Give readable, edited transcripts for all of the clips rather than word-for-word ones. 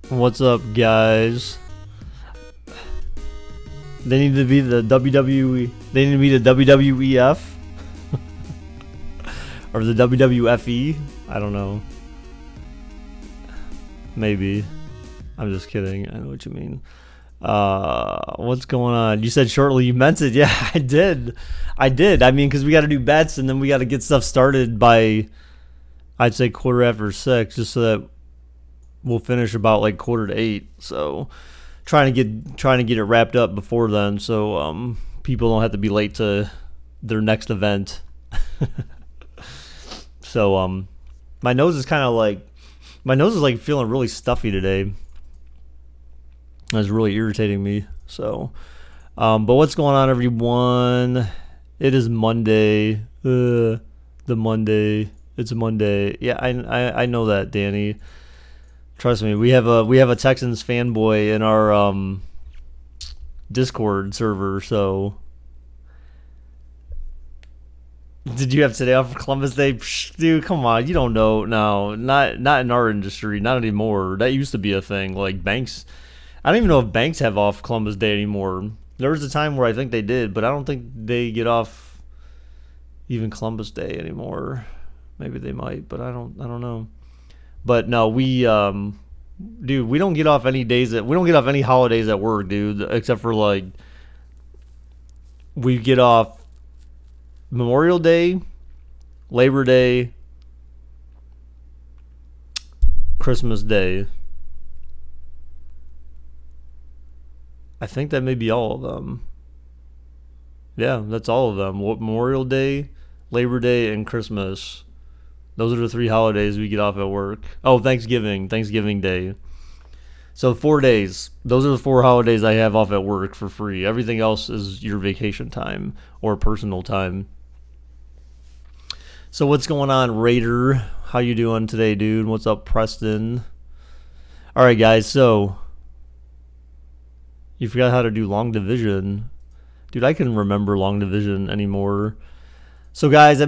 What's up, guys? They need to be the WWE. They need to be the WWEF or the WWFE. I don't know. Maybe. I'm just kidding. I know what you mean. What's going on? You said shortly. You meant it. Yeah, I did. I mean, because we got to do bets and then we got to get stuff started by, I'd say, 6:15, just so that we'll finish about like 7:45. So trying to get it wrapped up before then, so people don't have to be late to their next event. So my nose is like feeling really stuffy today. That's really irritating me. So but what's going on, everyone? It is Monday. The Monday. It's Monday. Yeah, I know that, Danny. Trust me, we have a Texans fanboy in our Discord server. So, did you have today off for Columbus Day? Psh, dude, come on, you don't know. No, not in our industry, not anymore. That used to be a thing. Like banks, I don't even know if banks have off Columbus Day anymore. There was a time where I think they did, but I don't think they get off even Columbus Day anymore. Maybe they might, but I don't know. But no, dude, we don't get off any holidays at work, dude, except for like we get off Memorial Day, Labor Day, Christmas Day. I think that may be all of them. Yeah, that's all of them. Memorial Day, Labor Day, and Christmas. Those are the 3 holidays we get off at work. Oh, Thanksgiving Day. So 4 days. Those are the 4 holidays I have off at work for free. Everything else is your vacation time or personal time. So what's going on, Raider? How you doing today, dude? What's up, Preston? All right, guys. So you forgot how to do long division. Dude, I couldn't remember long division anymore. So guys, I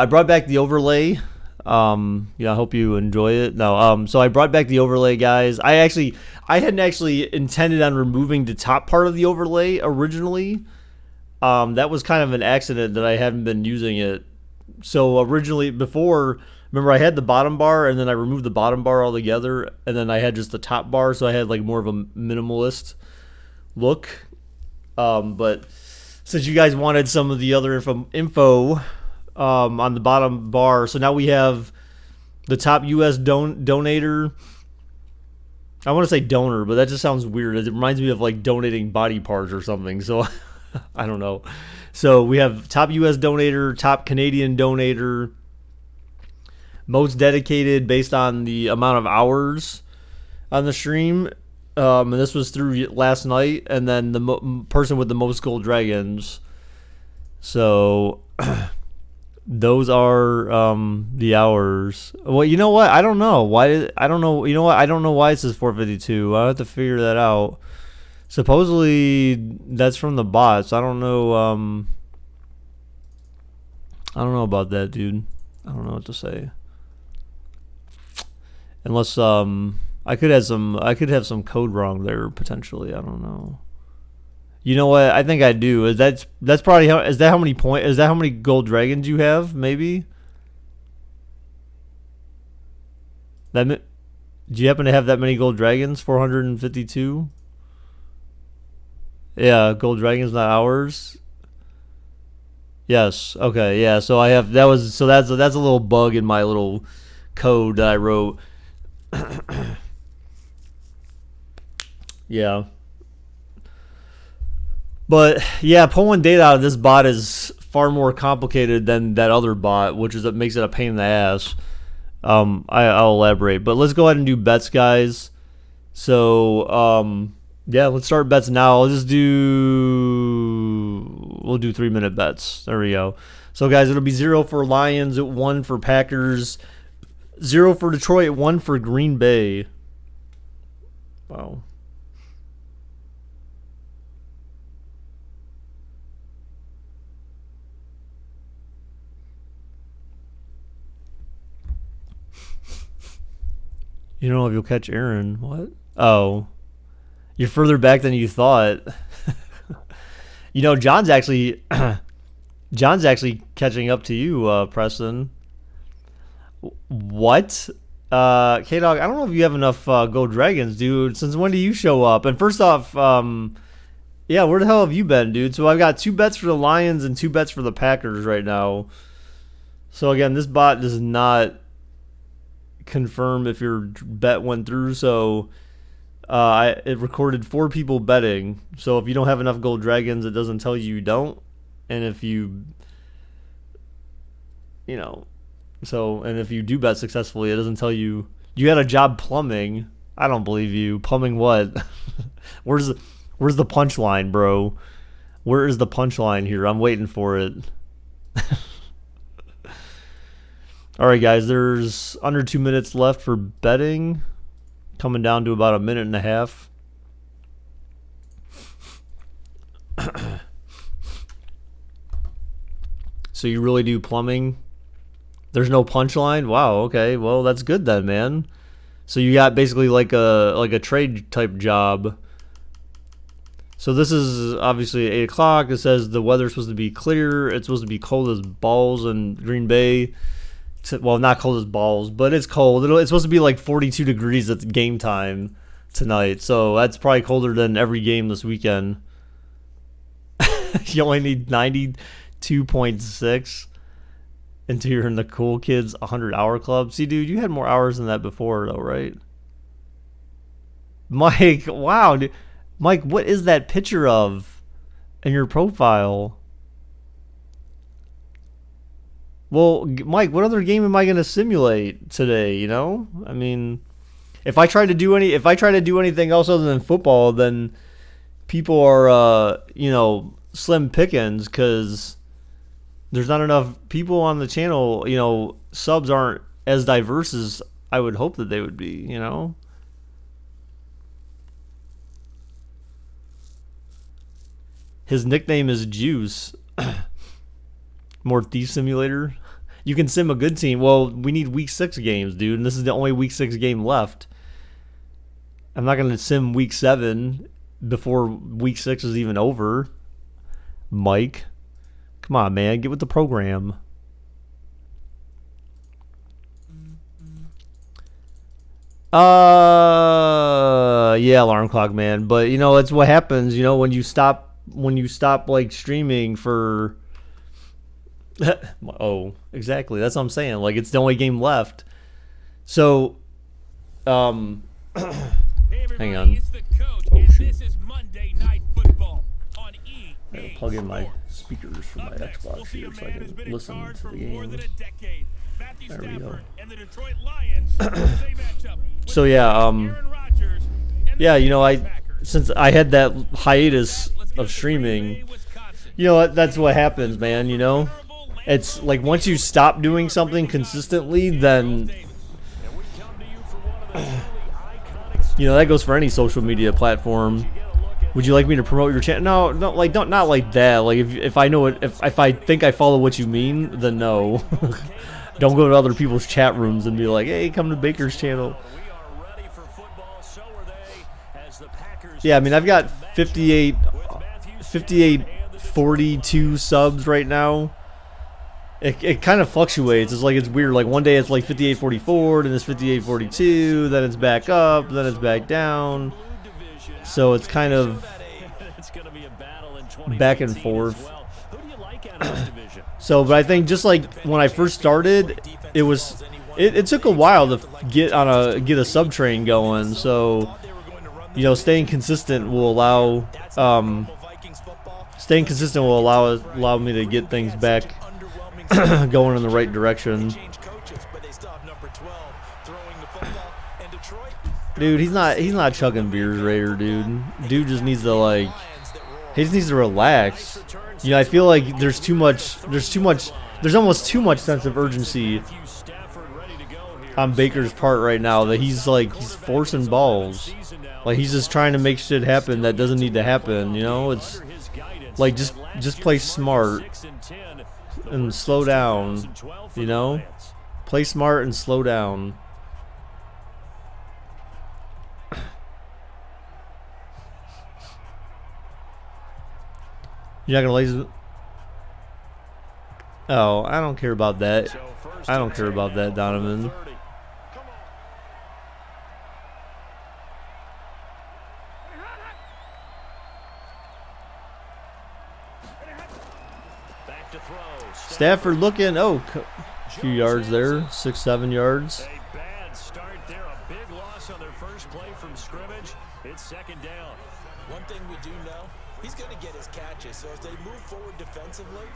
brought back the overlay. I hope you enjoy it. No, so I brought back the overlay, guys. I hadn't actually intended on removing the top part of the overlay originally. That was kind of an accident that I hadn't been using it. So originally, remember I had the bottom bar and then I removed the bottom bar altogether, and then I had just the top bar, so I had like more of a minimalist look. But since you guys wanted some of the other info on the bottom bar, so now we have the top U.S. donator. I want to say donor, but that just sounds weird. It reminds me of like donating body parts or something. So I don't know. So we have top U.S. donator, top Canadian donator, most dedicated based on the amount of hours on the stream. And this was through last night, and then the person with the most gold dragons. So those are the hours. Well, you know what? I don't know why. I don't know. You know what? I don't know why it says 452. I have to figure that out. Supposedly that's from the bots. I don't know. I don't know about that, dude. I don't know what to say. Unless I could have some code wrong there potentially. I don't know. You know what? I think I do. That's probably how many gold dragons you have? Maybe. Do you happen to have that many gold dragons? 452. Yeah, gold dragons, not hours. Yes. Okay. Yeah. So that's a little bug in my little code that I wrote. Yeah. But yeah, pulling data out of this bot is far more complicated than that other bot, which is what makes it a pain in the ass. I'll elaborate, but let's go ahead and do bets, guys. So yeah, let's start bets now. We'll do 3-minute bets. There we go. So guys, it'll be 0 for Lions, 1 for Packers, 0 for Detroit, 1 for Green Bay. Wow. You don't know if you'll catch Aaron. What? Oh, you're further back than you thought. You know, John's actually catching up to you, Preston. What? K-Dog, I don't know if you have enough Go Dragons, dude. Since when do you show up? And first off, yeah, where the hell have you been, dude? So I've got 2 bets for the Lions and 2 bets for the Packers right now. So again, this bot does not confirm if your bet went through. So it recorded 4 people betting. So if you don't have enough Gold Dragons, it doesn't tell you don't. And if you know, and if you do bet successfully, it doesn't tell you had a job plumbing. I don't believe you. Plumbing what? Where's the punchline, bro? Where is the punchline here? I'm waiting for it. All right, guys. There's under 2 minutes left for betting. Coming down to about a minute and a half. So you really do plumbing? There's no punchline? Wow, okay. Well, that's good then, man. So you got basically like a trade type job. So this is obviously 8 o'clock. It says the weather's supposed to be clear. It's supposed to be cold as balls in Green Bay. Well, not cold as balls, but it's cold. It's supposed to be like 42 degrees at game time tonight. So that's probably colder than every game this weekend. You only need 92.6 until you're in the cool kids 100-hour club. See, dude, you had more hours than that before, though, right? Mike, wow, dude. Mike, what is that picture of in your profile? Well, Mike, what other game am I going to simulate today, you know? I mean, if I try to do anything else other than football, then people are slim pickings cuz there's not enough people on the channel, subs aren't as diverse as I would hope that they would be, you know? His nickname is Juice. More Thief Simulator. You can sim a good team. Well, we need week 6 games, dude, and this is the only week 6 game left. I'm not going to sim week 7 before week 6 is even over. Mike, come on, man, get with the program. Yeah, alarm clock, man. But that's what happens, when you stop like streaming for oh, exactly. That's what I'm saying. Like, it's the only game left. So hang on. Oh, shoot. This is Monday Night Football on EA. I gotta plug in my speakers for my Xbox here so I can listen to the game. There we go. So yeah, since I had that hiatus of streaming, that's what happens, man. It's like once you stop doing something consistently, then that goes for any social media platform. Would you like me to promote your channel? No, not like that. Like if I know it, if I think I follow what you mean, then no. Don't go to other people's chat rooms and be like, hey, come to Baker's channel. Yeah, I mean, I've got 58, 42 subs right now. It kind of fluctuates. It's like, it's weird. Like one day it's like 58.44, then it's 58.42, then it's back up, then it's back down. So it's kind of back and forth. So, but I think just like when I first started, it took a while to get a sub train going. So, staying consistent will allow me to get things back going in the right direction. Dude, he's not chugging beers, Raider, dude. Dude just needs to relax. I feel like there's almost too much sense of urgency on Baker's part right now, that he's forcing balls. Like, he's just trying to make shit happen that doesn't need to happen, It's like, just play smart and slow down, Play smart and slow down. You're not gonna laser. Oh, I don't care about that. I don't care about that, Donovan. Stafford looking. Oh, a few yards there. 6, 7 yards. A bad start there. A big loss on their first play from scrimmage. It's second down. One thing we do know, he's going to get his catches. So as they move forward defensively,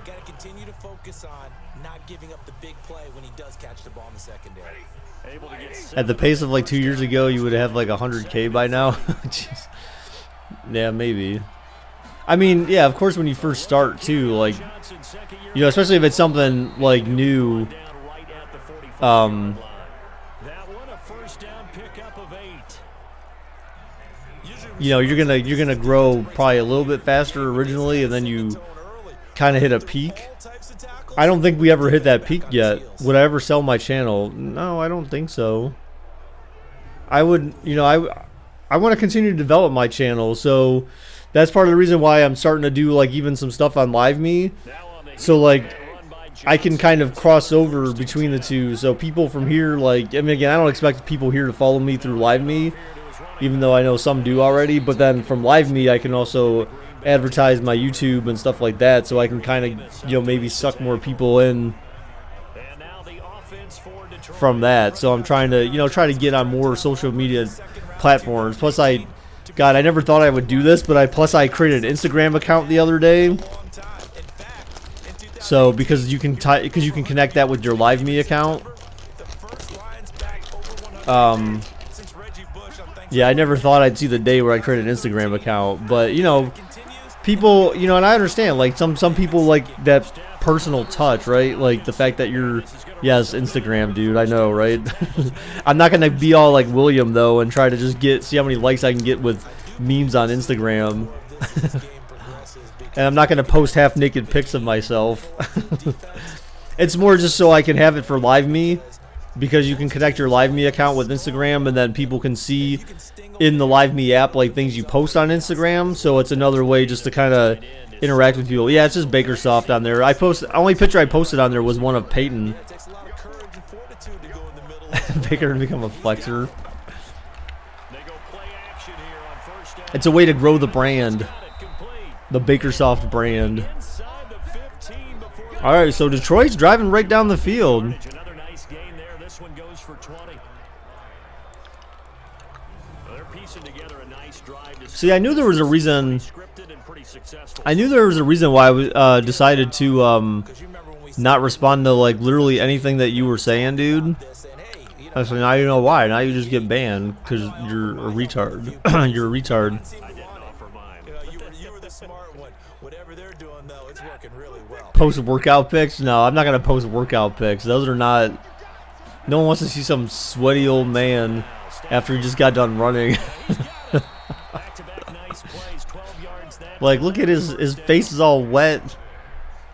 got to continue to focus on not giving up the big play when he does catch the ball in the secondary. Able to get At the pace of like 2 years ago, you would have like 100K by now. Jeez. Yeah, maybe. I mean, yeah, of course when you first start too, like, you know, especially if it's something like new, that one a first down pickup of 8. you know, you're gonna grow probably a little bit faster originally, and then you kind of hit a peak. I don't think we ever hit that peak yet. Would I ever sell my channel? No, I don't think so. I would, you know, I want to continue to develop my channel, so that's part of the reason why I'm starting to do like even some stuff on LiveMe. So like I can kind of cross over between the two. So people from here, like, I mean, again, I don't expect people here to follow me through LiveMe, even though I know some do already. But then from LiveMe, I can also advertise my YouTube and stuff like that. So I can kind of, you know, maybe suck more people in from that. So I'm trying to, you know, try to get on more social media platforms. Plus God, I never thought I would do this, but I created an Instagram account the other day. So because you can connect that with your LiveMe account. Yeah, I never thought I'd see the day where I create an Instagram account, but you know, people, you know, and I understand like some people like that personal touch, right? Like the fact that you're, yes, Instagram, dude, I know, right? I'm not gonna be all like William though and try to just see how many likes I can get with memes on Instagram. And I'm not gonna post half naked pics of myself. It's more just so I can have it for LiveMe, because you can connect your LiveMe account with Instagram, and then people can see in the LiveMe app like things you post on Instagram. So it's another way just to kind of interact with people. Yeah, it's just Bakersoft on there. Only picture I posted on there was one of Peyton. Baker to become a flexor. It's a way to grow the brand, the Bakersoft brand. All right, so Detroit's driving right down the field. Another nice gain there. This one goes for 20. They're piecing together a nice drive. See, I knew there was a reason. I knew there was a reason why I decided to not respond to like literally anything that you were saying, dude. So now you know why. Now you just get banned because you're a retard. You're a retard. I didn't offer mine. You were the smart one. Whatever they're doing though, it's working really well. Post workout pics? No, I'm not gonna post workout pics. Those are not. No one wants to see some sweaty old man after he just got done running. Like, look at his face is all wet.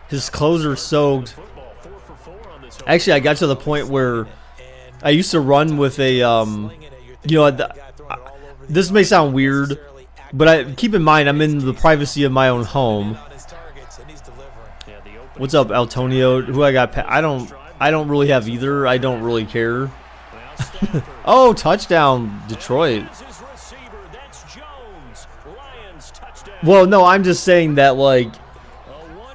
His clothes are soaked. Actually, I got to the point where I used to run with a, you know, this may sound weird, but keep in mind I'm in the privacy of my own home. What's up, Antonio? Who I got? I don't really have either. I don't really care. Oh, touchdown, Detroit. Well, no, I'm just saying that, like,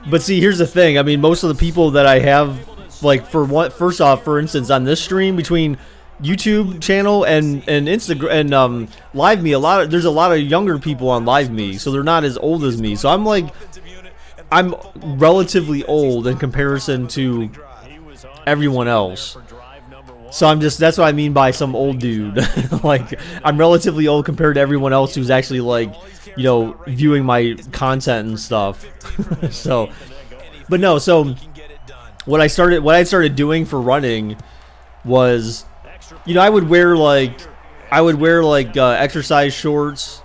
but see, here's the thing. I mean, most of the people that I have, like, first off, for instance, on this stream between YouTube channel and Instagram and LiveMe, there's a lot of younger people on LiveMe, so they're not as old as me. So I'm relatively old in comparison to everyone else. So that's what I mean by some old dude. Like, I'm relatively old compared to everyone else who's actually, like, you know, viewing my content and stuff. So, but no, so what I started doing for running was, you know, I would wear like exercise shorts,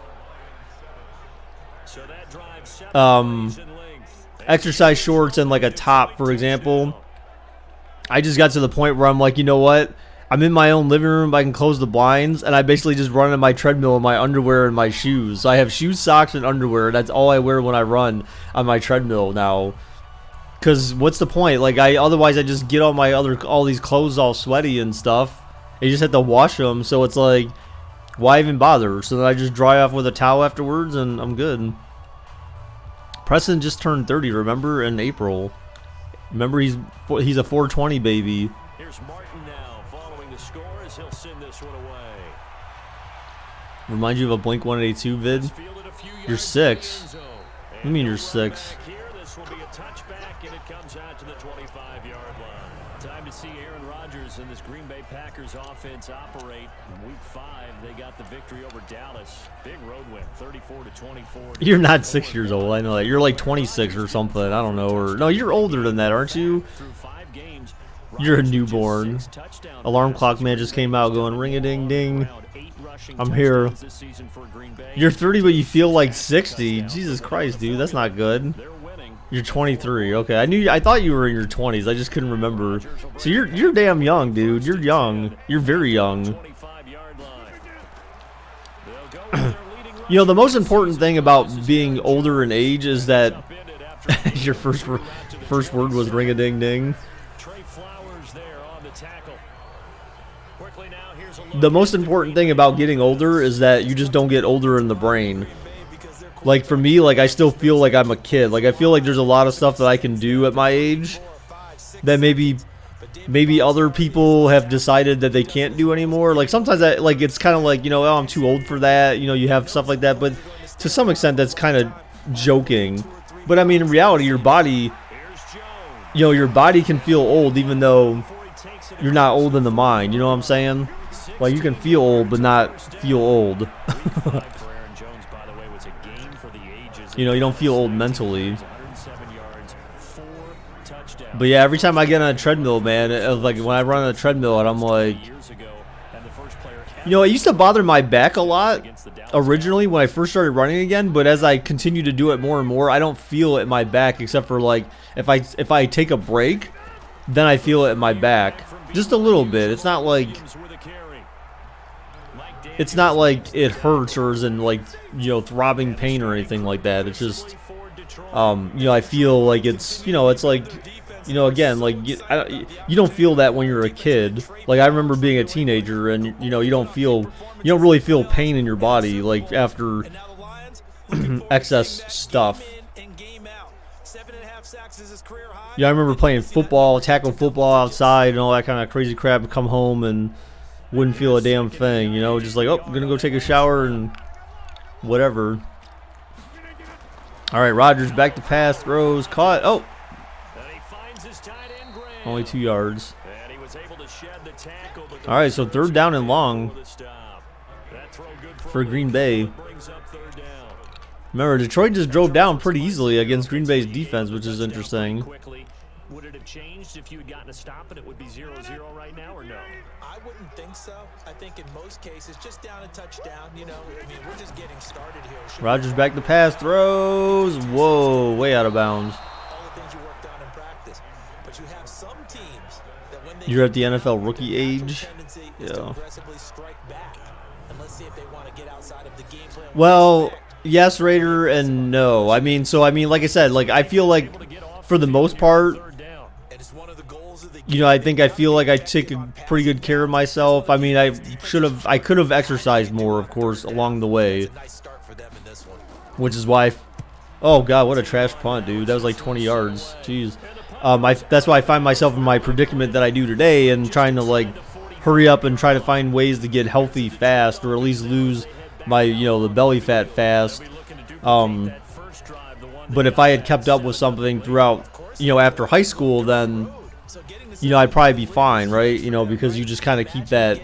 exercise shorts and like a top, for example. I just got to the point where I'm like, you know what? I'm in my own living room. I can close the blinds, and I basically just run on my treadmill in my underwear and my shoes. So I have shoes, socks, and underwear. That's all I wear when I run on my treadmill now. Cause what's the point? Like otherwise I just get all these clothes all sweaty and stuff. You just have to wash them. So it's like, why even bother? So then I just dry off with a towel afterwards, and I'm good. Preston just turned 30. Remember, in April. Remember, he's a 420 baby. Here's Martin now following the score as he'll send this one away. Remind you of a Blink 182 vid? You're 6. What do you mean you're 6? This will be a touchback, and it comes out to the 25-yard line. Time to see Aaron Rodgers and this Green Bay Packers offense operate. In Week 5, they got the victory over Dallas. Big road win, 34-24. You're not 6 years old. I know that. You're like 26 or something. I don't know. Or no, you're older than that, aren't you? You're a newborn. Alarm clock man just came out going ring-a-ding-ding. I'm here. You're 30, but you feel like 60. Jesus Christ, dude. That's not good. You're 23. Okay, I thought you were in your 20s. I just couldn't remember. So you're damn young, dude. You're young. You're very young. You know, the most important thing about being older in age is that your first word was ring-a-ding-ding. The most important thing about getting older is that you just don't get older in the brain. Like for me, like I still feel like I'm a kid. Like I feel like there's a lot of stuff that I can do at my age that maybe other people have decided that they can't do anymore. Like sometimes it's kind of like, you know, oh, I'm too old for that. You know, you have stuff like that, but to some extent that's kind of joking. But I mean, in reality, your body can feel old even though you're not old in the mind. You know what I'm saying? Like you can feel old but not feel old. You know, you don't feel old mentally. But yeah, every time I get on a treadmill, man, like when I run on a treadmill and I'm like, you know, it used to bother my back a lot originally when I first started running again, but as I continue to do it more and more, I don't feel it in my back except for like if I take a break, then I feel it in my back. Just a little bit. It's not like it hurts or is in like, you know, throbbing pain or anything like that. It's just you know, I feel like it's, you know, it's like, you know, again, like you don't feel that when you're a kid. Like I remember being a teenager and, you know, you don't really feel pain in your body like after excess stuff. Yeah, I remember playing football, tackle football outside and all that kind of crazy crap and come home and wouldn't feel a damn thing, you know, just like, oh, I'm gonna go take a shower and whatever. All right, Rodgers back to pass, throws, caught. Oh, only 2 yards. All right, so 3rd down and long for Green Bay. Remember, Detroit just drove down pretty easily against Green Bay's defense, which is interesting. Would it have changed if you had gotten a stop and it would be 0-0 right now, or no? I wouldn't think so. I think in most cases, just down a touchdown, you know, I mean, we're just getting started here. Rodgers back to pass, throws. Whoa, way out of bounds. All the things you worked on in practice. But you have some teams that when they You're at the NFL rookie age. Yeah. Well, yes, Raider, and no. I mean, like I said, like I feel like for the most part, you know, I feel like I take a pretty good care of myself. I mean, I could have exercised more, of course, along the way, which is why. Oh God, what a trash punt, dude! That was like 20 yards. Jeez. That's why I find myself in my predicament that I do today, and trying to like hurry up and try to find ways to get healthy fast, or at least lose my, you know, the belly fat fast. But if I had kept up with something throughout, you know, after high school, then, you know, I'd probably be fine, right? You know, because you just kind of keep that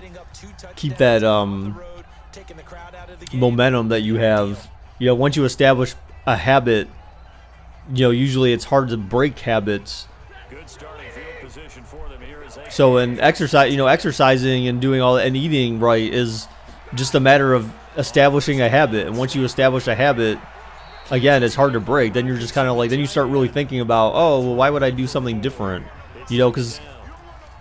momentum that you have. You know, once you establish a habit, you know, usually it's hard to break habits. So in exercise, you know, exercising and doing all and eating right is just a matter of establishing a habit. And once you establish a habit, again, it's hard to break. Then you're just kind of like, then you start really thinking about, oh, well, why would I do something different? You know, because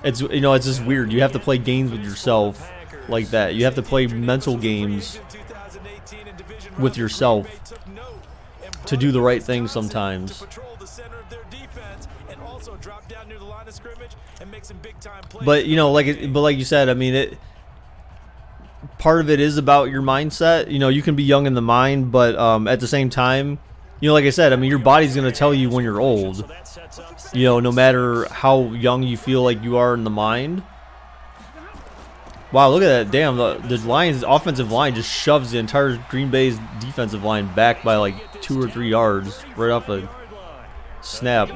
It's, you know, it's just weird. You have to play games with yourself like that. You have to play mental games with yourself to do the right thing sometimes. But you know, like you said, I mean, part of it is about your mindset. You know, you can be young in the mind, but at the same time, you know, like I said, I mean, your body's gonna tell you when you're old. You know, no matter how young you feel like you are in the mind. Wow, look at that. Damn, the Lions' offensive line just shoves the entire Green Bay's defensive line back by like 2 or 3 yards right off a snap.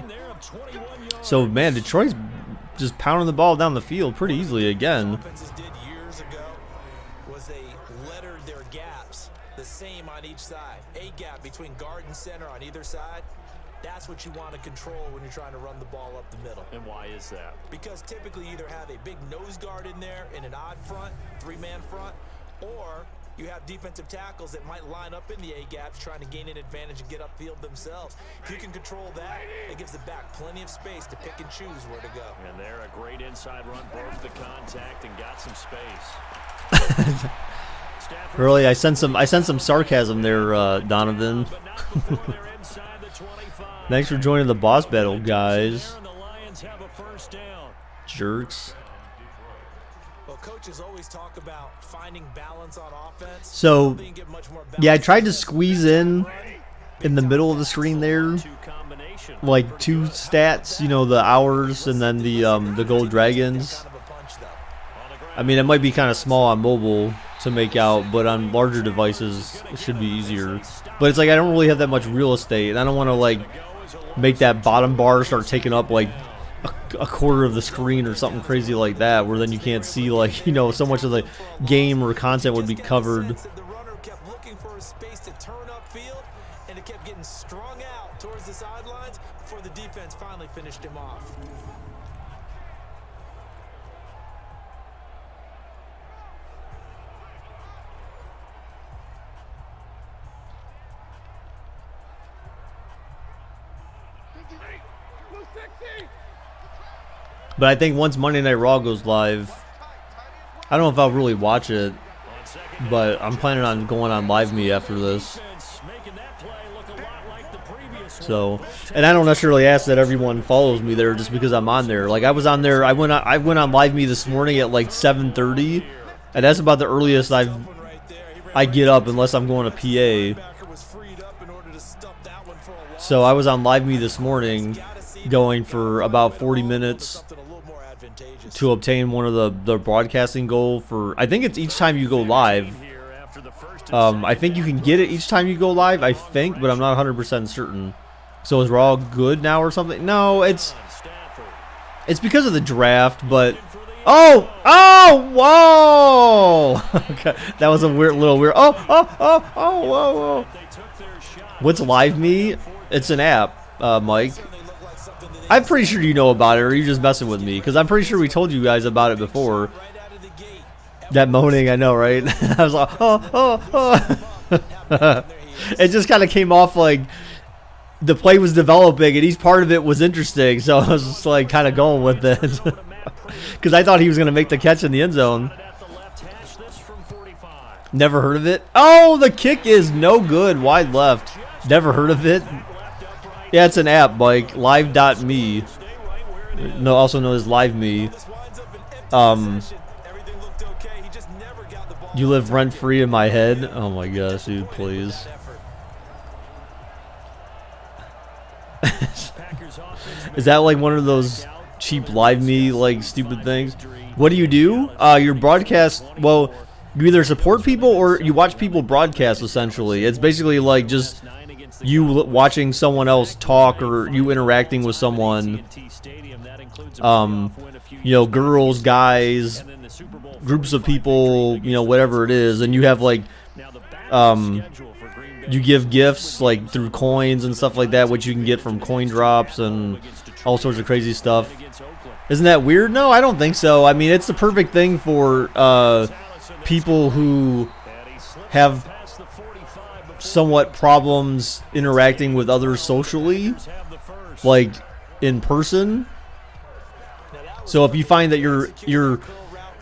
So, man, Detroit's just pounding the ball down the field pretty easily again. The same on each side. A gap between guard and center on either side. That's what you want to control when you're trying to run the ball up the middle. And why is that? Because typically you either have a big nose guard in there in an odd front, 3-man front, or you have defensive tackles that might line up in the A-gaps trying to gain an advantage and get upfield themselves. If you can control that, it gives the back plenty of space to pick and choose where to go. And there, a great inside run, broke the contact and got some space. Really, I sense some sarcasm there, Donovan. Thanks for joining the boss battle, guys. Jerks. Well, coaches always talk about finding balance on offense. So, yeah, I tried to squeeze in the middle of the screen there, like 2 stats. You know, the hours and then the gold dragons. I mean, it might be kind of small on mobile to make out, but on larger devices it should be easier. But it's like I don't really have that much real estate, and I don't want to like make that bottom bar start taking up like a quarter of the screen or something crazy like that, where then you can't see, like, you know, so much of the game or content would be covered. The runner kept looking for a space to turn upfield, and it kept getting strung out towards the sidelines before the defense finally finished him off. But I think once Monday Night Raw goes live, I don't know if I'll really watch it, but I'm planning on going on Live Me after this. So, and I don't necessarily ask that everyone follows me there just because I'm on there. Like, I was on there, I went on Live Me this morning at like 7:30, and that's about the earliest I get up unless I'm going to PA. So I was on Live Me this morning, going for about 40 minutes to obtain one of the broadcasting goal for, I think it's each time you go live. I think you can get it each time you go live, I think, but I'm not 100% certain. So is Raw good now or something? No, it's because of the draft, but whoa! Okay, that was a little weird. Whoa! What's Live Me? It's an app, Mike. I'm pretty sure you know about it, or you're just messing with me, because I'm pretty sure we told you guys about it before. That moaning, I know, right? I was like, It just kind of came off like the play was developing, and each part of it was interesting, so I was just like kind of going with it. Because I thought he was going to make the catch in the end zone. Never heard of it? Oh, the kick is no good. Wide left. Never heard of it? Yeah, it's an app, Mike. Live.me. No, also known as Live Me. You live rent-free in my head? Oh my gosh, dude, please. Is that like one of those cheap Live Me, like, stupid things? What do? Your broadcast, well, you either support people or you watch people broadcast, essentially. It's basically like just you watching someone else talk or you interacting with someone. You know, girls, guys, groups of people, you know, whatever it is. And you have, like, you give gifts, like, through coins and stuff like that, which you can get from coin drops and all sorts of crazy stuff. Isn't that weird? No, I don't think so. I mean, it's the perfect thing for people who have somewhat problems interacting with others socially, like in person. So if you find that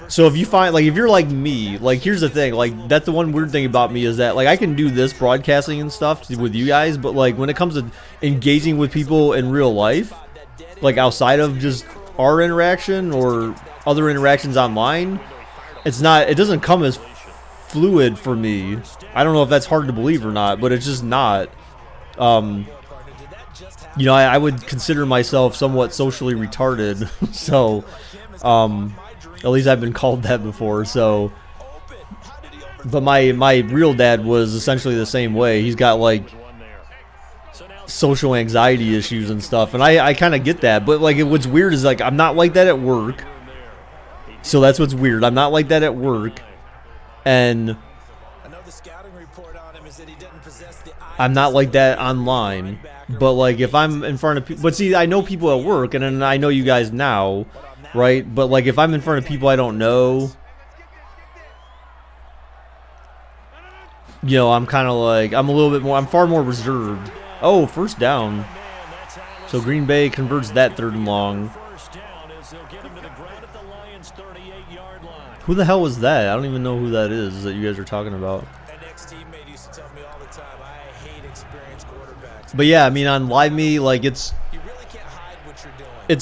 so if you find, like, if you're like me, like, here's the thing, like, that's the one weird thing about me is that, like, I can do this broadcasting and stuff with you guys, but, like, when it comes to engaging with people in real life, like, outside of just our interaction or other interactions online, it doesn't come as fluid for me. I don't know if that's hard to believe or not, but it's just not. You know, I would consider myself somewhat socially retarded, so, at least I've been called that before, so. But my real dad was essentially the same way. He's got, like, social anxiety issues and stuff, and I kind of get that. But, like, what's weird is, like, I'm not like that at work. So that's what's weird. I'm not like that at work. And I'm not like that online. But, like, if I'm in front of people... But, see, I know people at work, and then I know you guys now, right? But, like, if I'm in front of people I don't know, you know, I'm kind of like... I'm far more reserved. Oh, first down. So Green Bay converts that 3rd and long. Who the hell was that? I don't even know who that is that you guys are talking about. But yeah, I mean, on Live Me, like, it's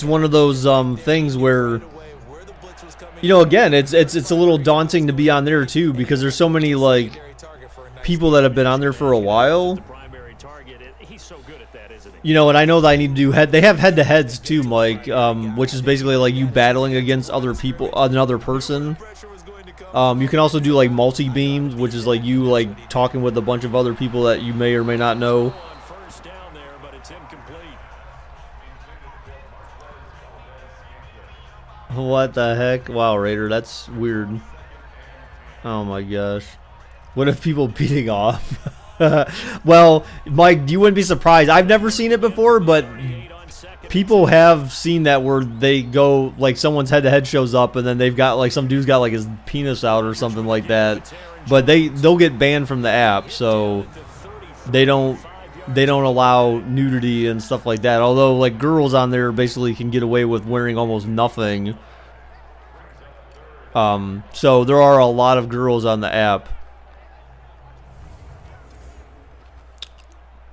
one of those things where, you know, again, it's a little daunting to be on there too, because there's so many, like, people that have been on there for a while. You know, and I know that I need to do they have head-to-heads too, Mike, which is basically like you battling against other people, another person. You can also do, like, multi-beams, which is like you, like, talking with a bunch of other people that you may or may not know. What the heck? Wow, Raider, that's weird. Oh my gosh. What if people beating off? Well, Mike, you wouldn't be surprised. I've never seen it before, but people have seen that where they go, like, someone's head-to-head shows up, and then they've got, like, some dude's got, like, his penis out or something like that. But they'll get banned from the app, so they don't allow nudity and stuff like that. Although, like, girls on there basically can get away with wearing almost nothing. So there are a lot of girls on the app.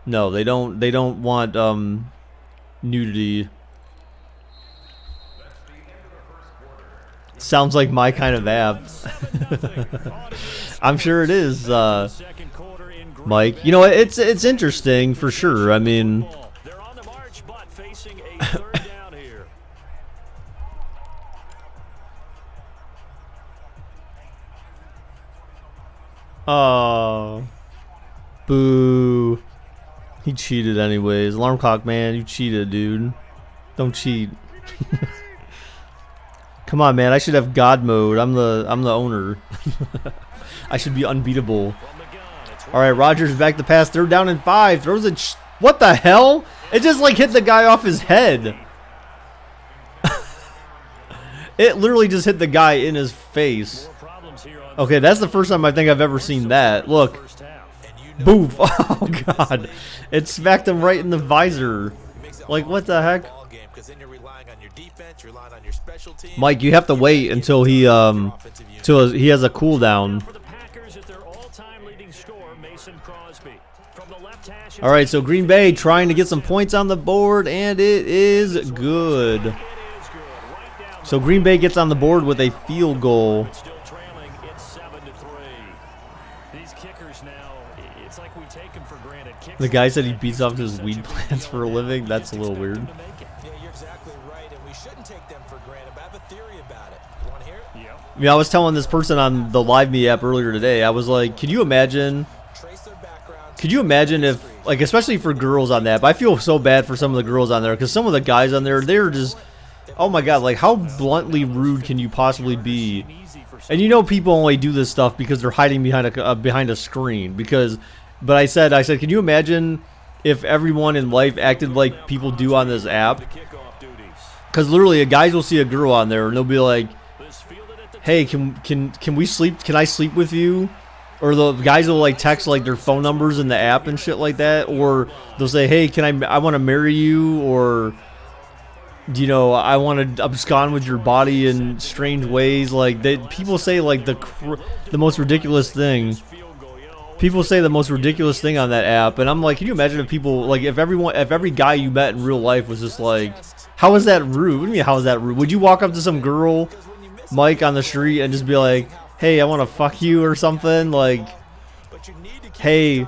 No, they don't want nudity. Sounds like my kind of app. I'm sure it is, Mike. You know, it's interesting for sure. I mean, oh, boo. He cheated anyways. Alarm clock, man, you cheated, dude. Don't cheat. Come on, man. I should have God mode. I'm the owner. I should be unbeatable. All right, Rodgers back to pass. 3rd down and 5. Throws it. What the hell? It just, like, hit the guy off his head. It literally just hit the guy in his face. Okay, that's the first time I think I've ever seen that. Look. Boof. Oh, God. It smacked him right in the visor. Like, what the heck? Mike, you have to wait until he has a cooldown. All right, so Green Bay trying to get some points on the board, and it is good. So Green Bay gets on the board with a field goal. The guy said he beats off his weed plants for a living. That's a little weird. Yeah, you're exactly right, and we shouldn't take them for granted. But I have a theory about it. You want to hear it? Yeah. Yeah, I was telling this person on the Live Me app earlier today. I was like, could you imagine if, like, especially for girls on that, but I feel so bad for some of the girls on there because some of the guys on there, they're just, oh my God, like, how bluntly rude can you possibly be? And you know, people only do this stuff because they're hiding behind a screen. But I said, can you imagine if everyone in life acted like people do on this app? Because literally, guys will see a girl on there and they'll be like, "Hey, can we sleep? Can I sleep with you?" Or the guys will, like, text, like, their phone numbers in the app and shit like that. Or they'll say, "Hey, I want to marry you?" Or you know, I want to abscond with your body in strange ways. Like people say like the most ridiculous thing. People say the most ridiculous thing on that app, and I'm like, can you imagine if people like if every guy you met in real life was just like, how is that rude? What do you mean how is that rude? Would you walk up to some girl, Mike, on the street and just be like, hey, I want to fuck you or something? Like, hey,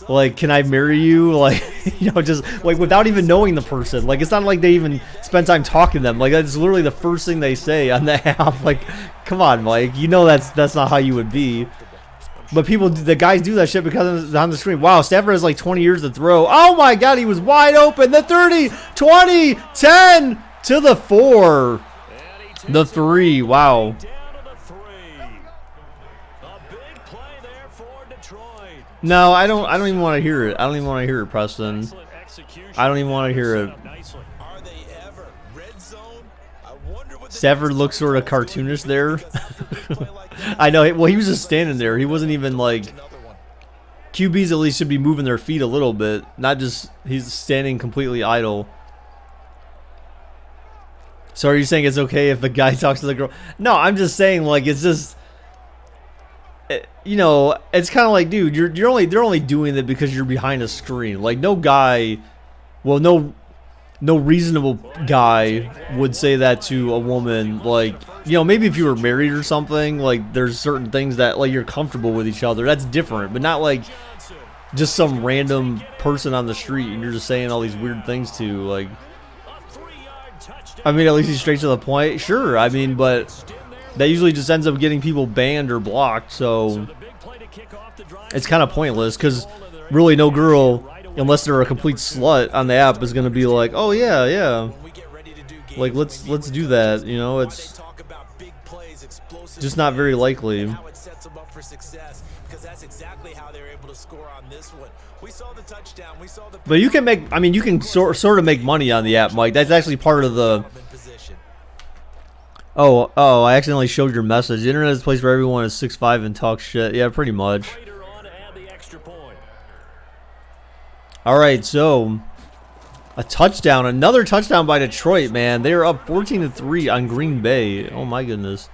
like, can I marry you? Like, you know, just like without even knowing the person. Like, it's not like they even spend time talking to them. Like, that's literally the first thing they say on the app. Like, come on, Mike, you know that's not how you would be. But the guys do that shit because it's on the screen. Wow, Stafford has like 20 years to throw. Oh my God, he was wide open. The 30, 20, 10 to the 4. The 3, wow. No, I don't even want to hear it. I don't even want to hear it, Preston. I don't even want to hear it. Stafford looks sort of cartoonish there. I know. Well, he was just standing there. He wasn't even like. QBs at least should be moving their feet a little bit, not just he's standing completely idle. So are you saying it's okay if the guy talks to the girl? No, I'm just saying like it's just. You know, it's kind of like, dude, they're only doing it because you're behind a screen. Like no guy, well, no reasonable guy would say that to a woman. Like, you know, maybe if you were married or something, like there's certain things that like you're comfortable with each other. That's different, but not like just some random person on the street and you're just saying all these weird things to. Like, I mean, at least he's straight to the point. Sure, I mean, but that usually just ends up getting people banned or blocked. So it's kind of pointless because really no girl, unless they're a complete slut on the app, is going to be like, oh yeah, like let's do that. You know, it's just not very likely. But you can make, I mean, you can sort of make money on the app, Mike. That's actually part of the. Oh, I accidentally showed your message. The internet is a place where everyone is 6'5" and talks shit. Yeah, pretty much. All right, so a touchdown, another touchdown by Detroit, man. They are up 14-3 on Green Bay. Oh my goodness.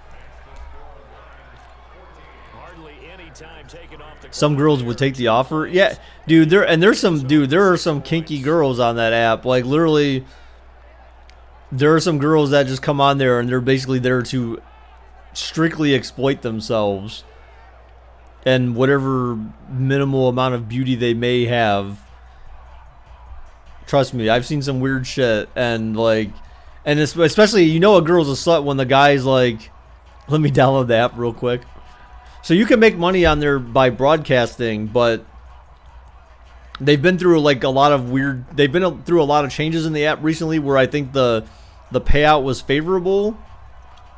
Some girls would take the offer. Yeah, dude, there are some kinky girls on that app. Like literally, there are some girls that just come on there and they're basically there to strictly exploit themselves and whatever minimal amount of beauty they may have. Trust me, I've seen some weird shit, and like, and especially, you know, a girl's a slut when the guy's like, let me download the app real quick. So you can make money on there by broadcasting, but they've been through like a lot of weird. They've been through a lot of changes in the app recently, where I think the payout was favorable,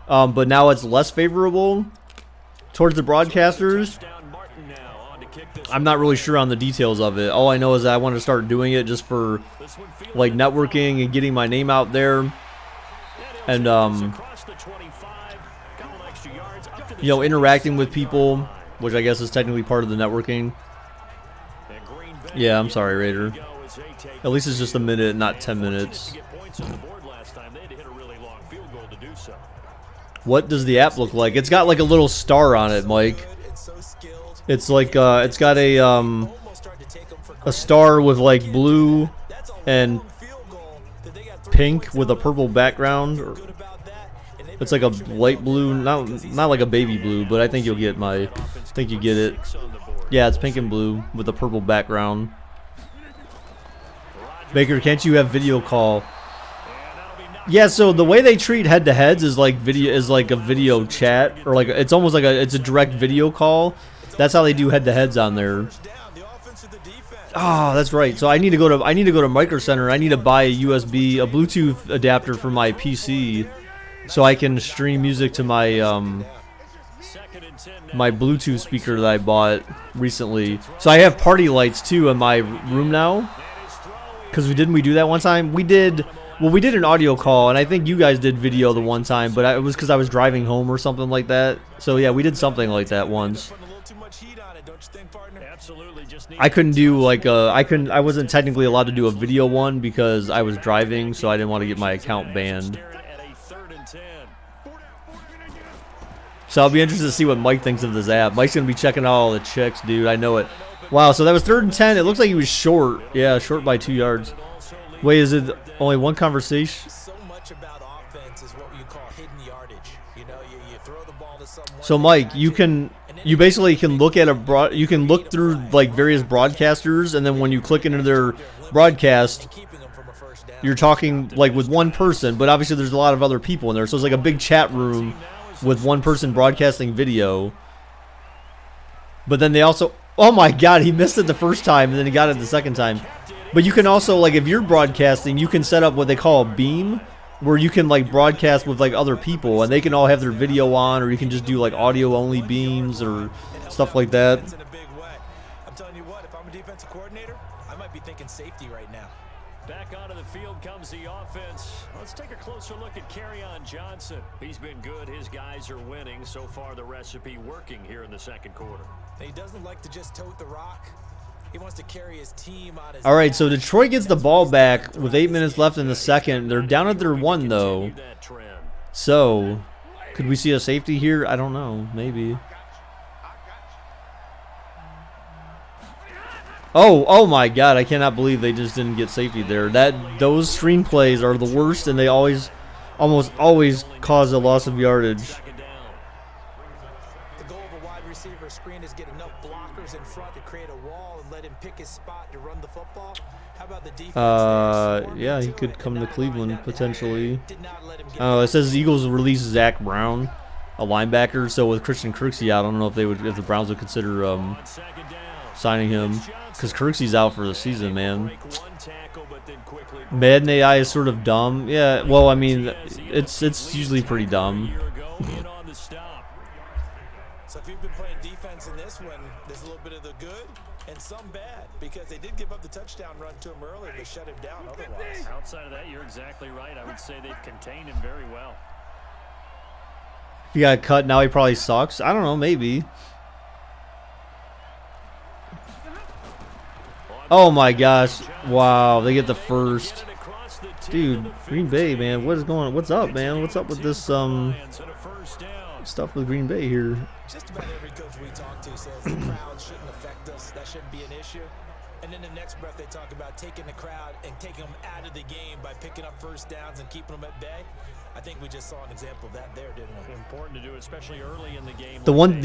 but now it's less favorable towards the broadcasters. I'm not really sure on the details of it. All I know is that I want to start doing it just for like networking and getting my name out there, and you know, interacting with people, which I guess is technically part of the networking. Yeah, I'm sorry, Raider. At least it's just a minute, not 10 minutes. What does the app look like? It's got like a little star on it, Mike. It's like it's got a star with like blue and pink with a purple background. It's like a light blue, not like a baby blue, but I think you'll get I think you get it. Yeah, it's pink and blue with a purple background. Baker, can't you have video call? Yeah, so the way they treat head-to-heads is like a video chat, or like it's almost like it's a direct video call. That's how they do head-to-heads on there. Oh, that's right. So I need to go to Micro Center. I need to buy a Bluetooth adapter for my PC, so I can stream music to my my Bluetooth speaker that I bought recently. So I have party lights too in my room now. Because we do that one time? We did an audio call, and I think you guys did video the one time, but it was because I was driving home or something like that. So yeah, we did something like that once. too much heat on it, don't you think, partner? Absolutely. Just need I couldn't do like I wasn't technically allowed to do a video one because I was driving, so I didn't want to get my account banned. at a 3rd and 10. So I'll be interested to see what Mike thinks of this app. Mike's gonna be checking out all the checks, dude. I know it. Wow, so that was 3rd and 10. It looks like he was short. Yeah, short by 2 yards. Wait, is it only one conversation? So much about offense is what you call hidden yardage. You know, you throw the ball to someone. So Mike, you basically can look at you can look through like various broadcasters, and then when you click into their broadcast, you're talking like with one person, but obviously there's a lot of other people in there. So it's like a big chat room with one person broadcasting video. But then they also, oh my God, he missed it the first time and then he got it the second time. But you can also, like, if you're broadcasting, you can set up what they call a beam, where you can like broadcast with like other people and they can all have their video on, or you can just do like audio only beams or stuff like that. I'm telling you what, if I'm a defensive coordinator, I might be thinking safety right now. Back onto the field comes the offense. Let's take a closer look at Kerryon Johnson. He's been good. His guys are winning. So far, the recipe working here in the 2nd quarter. And he doesn't like to just tote the rock. He wants to carry his team on his All right, so Detroit gets the ball back with 8 minutes left in the second. They're down at their 1 though. So, could we see a safety here? I don't know. Maybe. Oh my God! I cannot believe they just didn't get safety there. Those screen plays are the worst, and they almost always cause a loss of yardage. The goal of a wide receiver screen is get enough blockers in front to create a wall and let him pick his spot to run the football. How about the defense? Yeah, he could come to Cleveland potentially. It says Eagles release Zach Brown, a linebacker. So with Christian Kirksey out, I don't know if the Browns would consider signing him, because Kirksey's out for the season, man. Madden AI is sort of dumb. Yeah, well, I mean, it's usually pretty dumb. So if you've been playing defense in this one, there's a little bit of the good and some bad, because they did give up the touchdown run to him earlier, but shut him down otherwise. Outside of that, you're exactly right. I would say they've contained him very well. He got cut, now he probably sucks. I don't know, maybe. Oh my gosh. Wow, they get the first. Dude, Green Bay, man, what's up, man? What's up with this stuff with Green Bay here? Just about every coach we talk to says the crowd shouldn't affect us. That shouldn't be an issue. And then the next breath they talk about taking the crowd and taking them out of the game by picking up first downs and keeping them at bay. I think we just saw an example of that there, didn't we? Important to do, especially early in the game. The one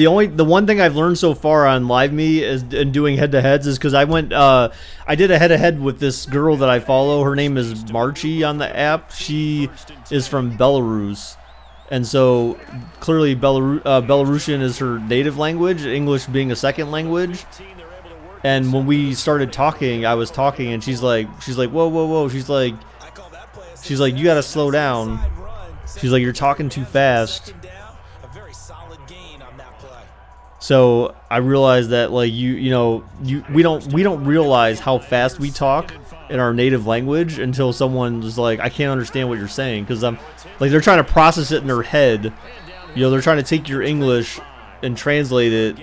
thing I've learned so far on Live Me is in doing head-to-heads is because I did a head-to-head with this girl that I follow. Her name is Marchi on the app. She is from Belarus, and so clearly Belarusian is her native language, English being a second language. And when we started talking, I was talking, and she's like, whoa. She's like, you gotta slow down. She's like, you're talking too fast. So I realized that, like, we don't realize how fast we talk in our native language until someone's like, I can't understand what you're saying, because I'm like, they're trying to process it in their head. They're trying to take your English and translate it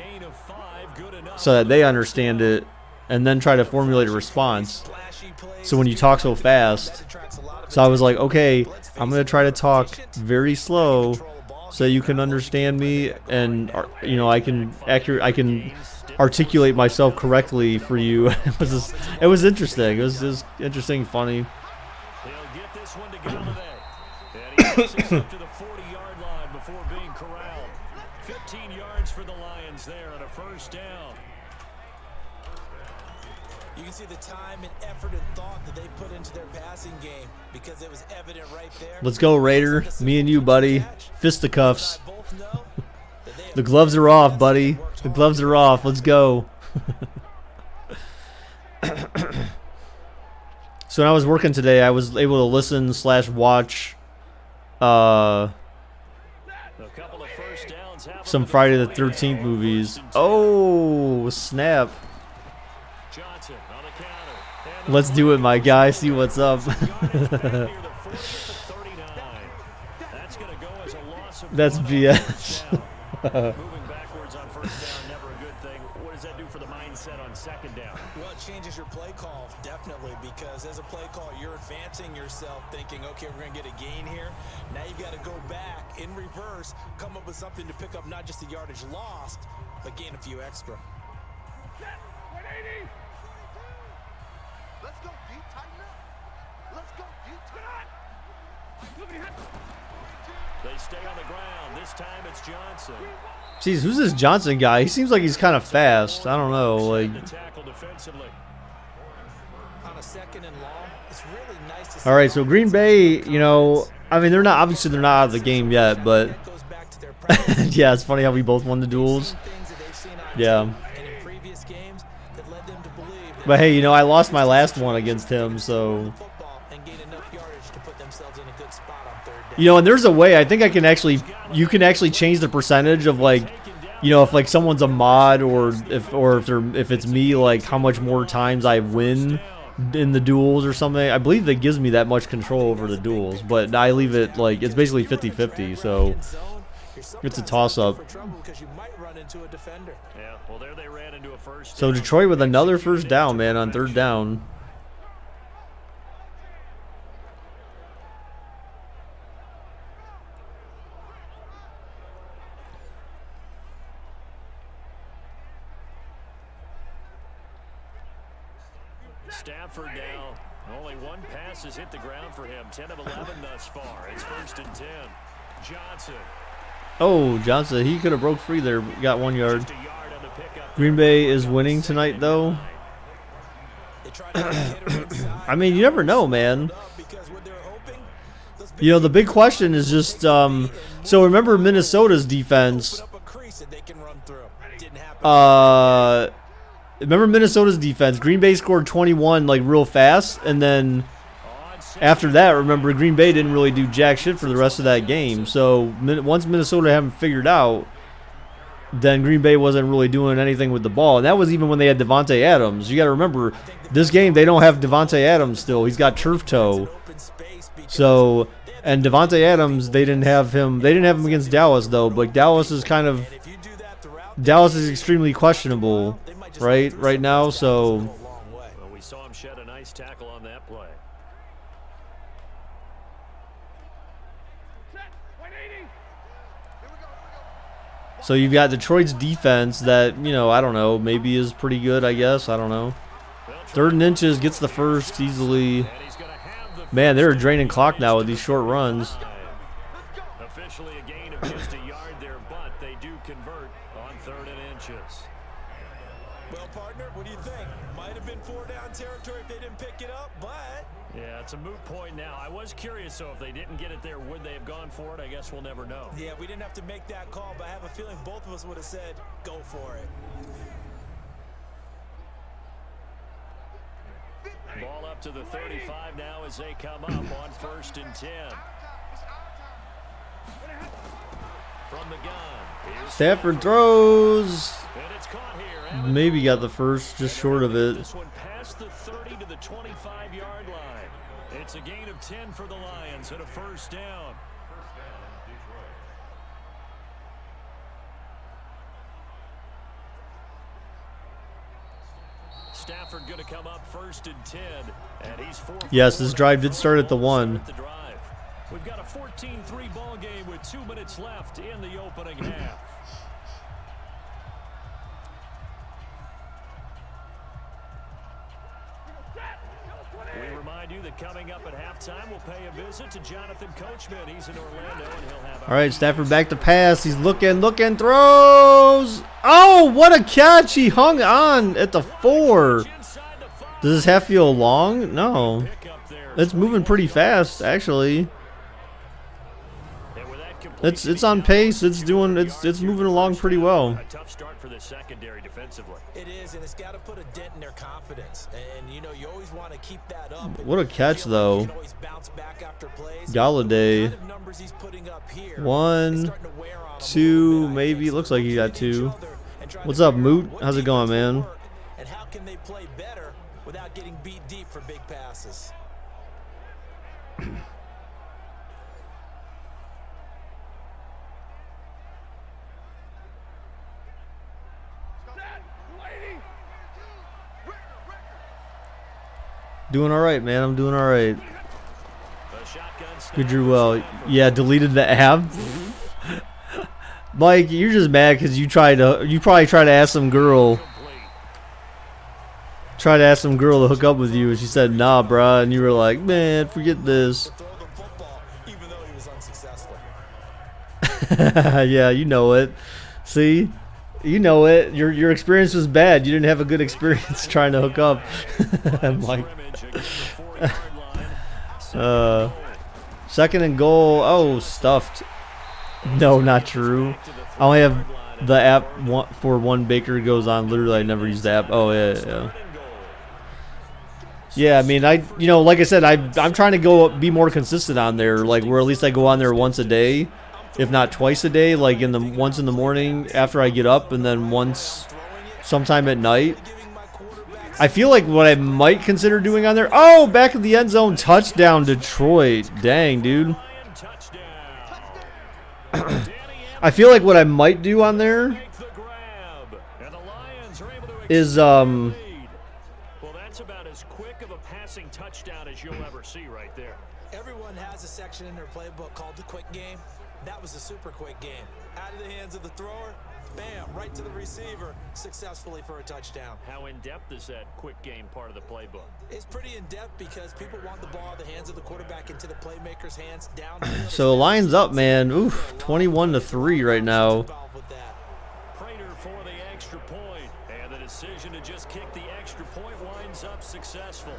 so that they understand it, and then try to formulate a response. So when you talk so fast, so I was like, okay, I'm gonna try to talk very slow so you can understand me, and I can articulate myself correctly for you. It was interesting. It was just interesting, funny. They'll get this one together today. And he gets up to the 40-yard line before being corralled. 15 yards for the Lions there on a first down. You can see the time and effort and thought that they put into their passing game, because it was evident right there. Let's go, Raider. Me and you, buddy. Fisticuffs. The gloves are off, buddy. The gloves are off. Let's go. So when I was working today, I was able to listen / watch some Friday the 13th movies. Oh, snap. Let's do it, my guy. See what's up. That's BS. for the mindset on second down? Well, it changes your play call, definitely, because as a play call, you're advancing yourself thinking, okay, we're going to get a gain here. Now you've got to go back in reverse, come up with something to pick up not just the yardage lost, but gain a few extra. Set, 180. Let's go deep, tighten up. Let's go deep, tighten up. They stay on the ground. This time it's Johnson. Jeez, who's this Johnson guy? He seems like he's kind of fast. I don't know. Like, On a second and long, it's really nice to see. all right, so Green Bay, you know, I mean, they're not obviously they're not out of the game yet, but yeah, it's funny how we both won the duels. Yeah. But hey, you know, I lost my last one against him, so. You know, and there's a way I think I can actually, you can actually change the percentage of like, you know, if like someone's a mod or if it's me, like how much more times I win in the duels or something. I believe that gives me that much control over the duels, but I leave it like it's basically 50-50, so it's a toss-up. So Detroit with another first down, man, on third down. Stafford now. Only one pass has hit the ground for him. 10 of 11 thus far. It's 1st and 10. Johnson. Oh, Johnson, he could have broke free there. Got 1 yard. Green Bay is winning tonight, though. I mean, you never know, man. You know, the big question is just, so remember Minnesota's defense. Remember Minnesota's defense. Green Bay scored 21 like real fast, and then after that, remember Green Bay didn't really do jack shit for the rest of that game. So once Minnesota haven't figured out, then Green Bay wasn't really doing anything with the ball. And that was even when they had Davante Adams. You got to remember, this game they don't have Davante Adams still. He's got turf toe. So, and Davante Adams, they didn't have him against Dallas though. But Dallas is extremely questionable right now. So Well, we saw him shed a nice tackle on that play. So you've got Detroit's defense that, you know, I don't know, maybe is pretty good, I guess. I don't know. 3rd and inches, gets the first easily. Man, they're draining clock now with these short runs. Officially a gain of just a yard there, but they do convert on 3rd and inches. Well, partner, what do you think? Might have been 4-down territory if they didn't pick it up, but yeah, it's a moot point now. I was curious, so if they didn't get it there, would they have gone for it? I guess we'll never know. Yeah, we didn't have to make that call, but I have a feeling both of us would have said, go for it. Ball up to the 35 now as they come up on 1st and 10. From the gun. Stafford throws. And it's caught here. Maybe got the first, just short of it. This one past the 30 to the 25-yard line. It's a gain of 10 for the Lions and a 1st down. Stafford going to come up 1st and 10, and he's 4. Yes, this drive did start at the 1. We've got a 14-3 ball game with 2 minutes left in the opening half. We remind you that coming up at halftime, we'll pay a visit to Jonathan Coachman. He's in Orlando, and he'll have. All right, Stafford back to pass. He's looking, throws. Oh, what a catch! He hung on at the 4. Does this half feel long? No, it's moving pretty fast, actually. It's on pace. It's moving along pretty well. A tough start for the secondary defensively. It is, and it's got to put a dent in their confidence. And you know, you always want to keep that up. What a catch, though. Galladay. 1, 2, maybe. Looks like he got 2. What's up, Moot? How's it going, man? And how can they play better without getting beat deep for big passes? Doing all right, man. I'm doing all right. A shotgun snap Good, drew for well. Stafford. Yeah, deleted the app. Mike, you're just mad because you probably tried to ask some girl. Complete. Tried to ask some girl to hook up with you, and she said, nah, bruh. And you were like, man, forget this. To throw the football, even though he was unsuccessful. Yeah, you know it. See? You know it. Your experience was bad. You didn't have a good experience trying to hook up. I'm like, Scrimmage against the 4-yard line. second and goal. Oh, stuffed. No, not true. I only have the app for one Baker goes on. Literally, I never use the app. Oh, yeah. Yeah, I mean, like I said, I'm trying to be more consistent on there, like where at least I go on there once a day, if not twice a day, like once in the morning after I get up, and then once sometime at night. I feel like what I might consider doing on there. Oh, back of the end zone, touchdown, Detroit. Dang, dude. I feel like what I might do on there is Well, that's about as quick of a passing touchdown as you'll ever see right there. Everyone has a section in their playbook called the quick game. That was a super quick game. Out of the hands of the thrower, bam, right to the receiver, successfully for a touchdown. How in-depth is that quick game part of the playbook? It's pretty in-depth because people want the ball out of the hands of the quarterback into the playmaker's hands down. so Lions up, man. Oof, 21-3 right now. Prater for the extra point, and the decision to just kick the extra point winds up successful.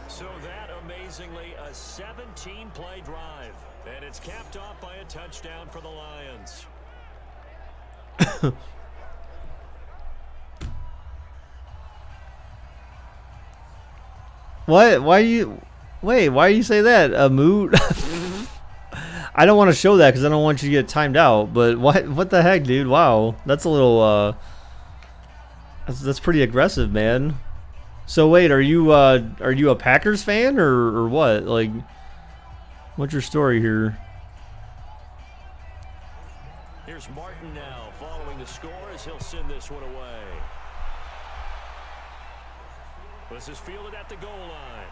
So that, amazingly, a 17-play drive, and it's capped off by a touchdown for the Lions. What? Why do you say that? A mood? I don't want to show that because I don't want you to get timed out. But what the heck, dude? Wow, that's a little that's pretty aggressive, man. So wait, are you a Packers fan or what? Like, what's your story here? Here's Martin now following the score as he'll send this one away. This is fielded at the goal line.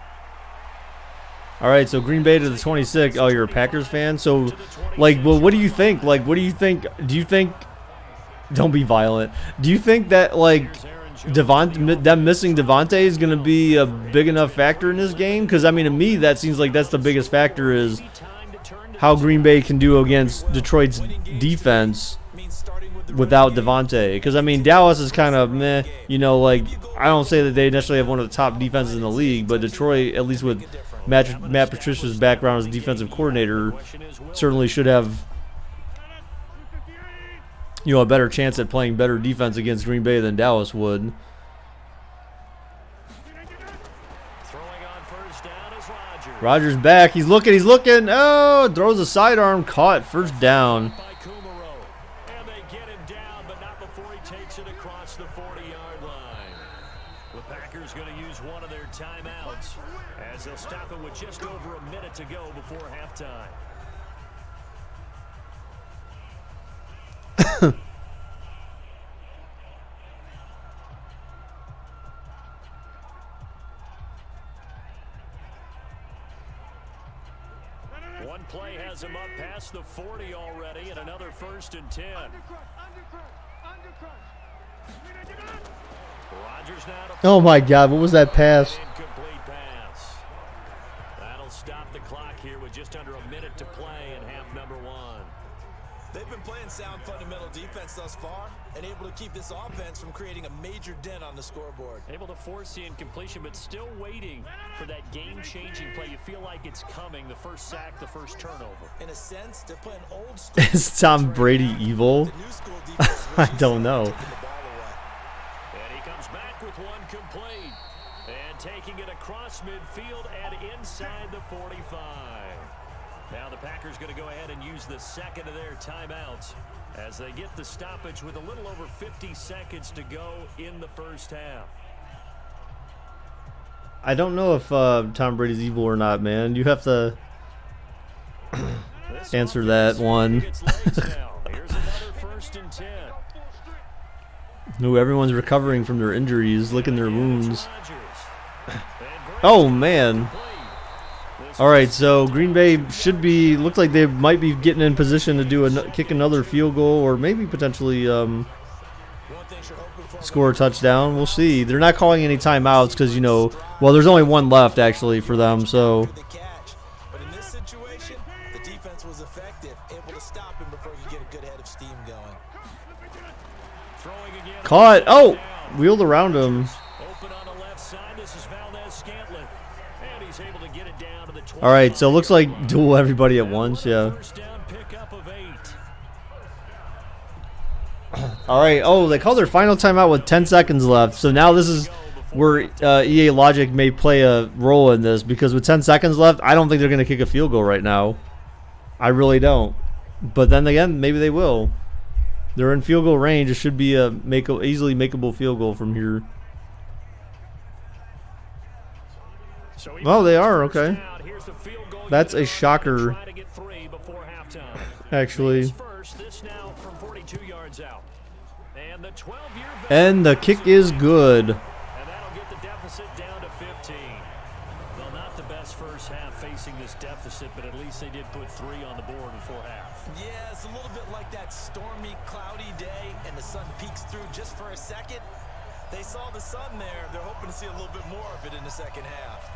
All right, so Green Bay to the 26. Oh, you're a Packers fan? So, like, well, what do you think? Like, what do you think? Do you think... Don't be violent. Do you think that, like, them missing Davante is going to be a big enough factor in this game? Because, I mean, to me, that seems like that's the biggest factor is how Green Bay can do against Detroit's defense without Davante. Because, I mean, Dallas is kind of meh. You know, like, I don't say that they necessarily have one of the top defenses in the league, but Detroit, at least with Matt Patricia's background as a defensive coordinator, certainly should have, you know, a better chance at playing better defense against Green Bay than Dallas would. Throwing on first down is Rodgers. Rodgers back. He's looking. Oh, throws a sidearm. Caught. First down. By Kumaro. And they get him down, but not before he takes it across the 40-yard line. The Packers going to use one of their timeouts as they'll stop him with just over a minute to go before halftime. One play has him up past the 40 already, and another 1st and 10. Rodgers now to Oh my God! What was that pass? incomplete pass. That'll stop the clock here with just under a minute to play in half number 1. They've been playing sound fundamental defense thus far and able to keep this offense from creating a major dent on the scoreboard. Able to force the incompletion, but still waiting for that game-changing play. You feel like it's coming, the first sack, the first turnover. In a sense, they're playing old school. Is Tom Brady evil? The new school defense I don't know. taking the ball away. And he comes back with one complete. And taking it across midfield and inside the 45. Now the Packers going to go ahead and use the second of their timeouts as they get the stoppage with a little over 50 seconds to go in the first half. I don't know if Tom Brady's evil or not, man. You have to answer that one. Here's another 1st and 10. No, everyone's recovering from their injuries, licking their wounds. And Oh, man. All right, so Green Bay should be, looks like they might be getting in position to do kick another field goal or maybe potentially score a touchdown. We'll see. They're not calling any timeouts because, you know, well, there's only one left actually for them, so. But in this situation, the defense was effective, able to stop him before he could get a good head of steam going. Caught. Oh, wheeled around him. Open on the left side. This is Valdez-Scantling. And he's able to get it down to the 20. All right, so it looks like duel everybody at once, yeah. First down pickup of 8. All right. Oh, they called their final timeout with 10 seconds left. So now this is where EA Logic may play a role in this because with 10 seconds left, I don't think they're going to kick a field goal right now. I really don't. But then again, maybe they will. They're in field goal range. It should be a easily makeable field goal from here. Oh, they are. Okay. That's a shocker. Actually. And the kick is good. And that'll get the deficit down to 15. Well, not the best first half facing this deficit, but at least they did put 3 on the board before half. Yeah, it's a little bit like that stormy, cloudy day, and the sun peeks through just for a second. They saw the sun there. They're hoping to see a little bit more of it in the second half.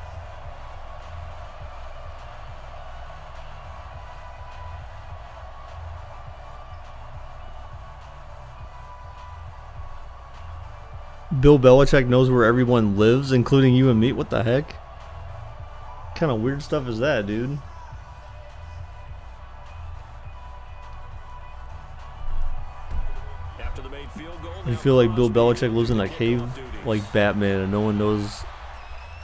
Bill Belichick knows where everyone lives, including you and me. What the heck? What kind of weird stuff is that, dude? After the made field goal, I feel like Bill Belichick lives in a cave like Batman, and no one knows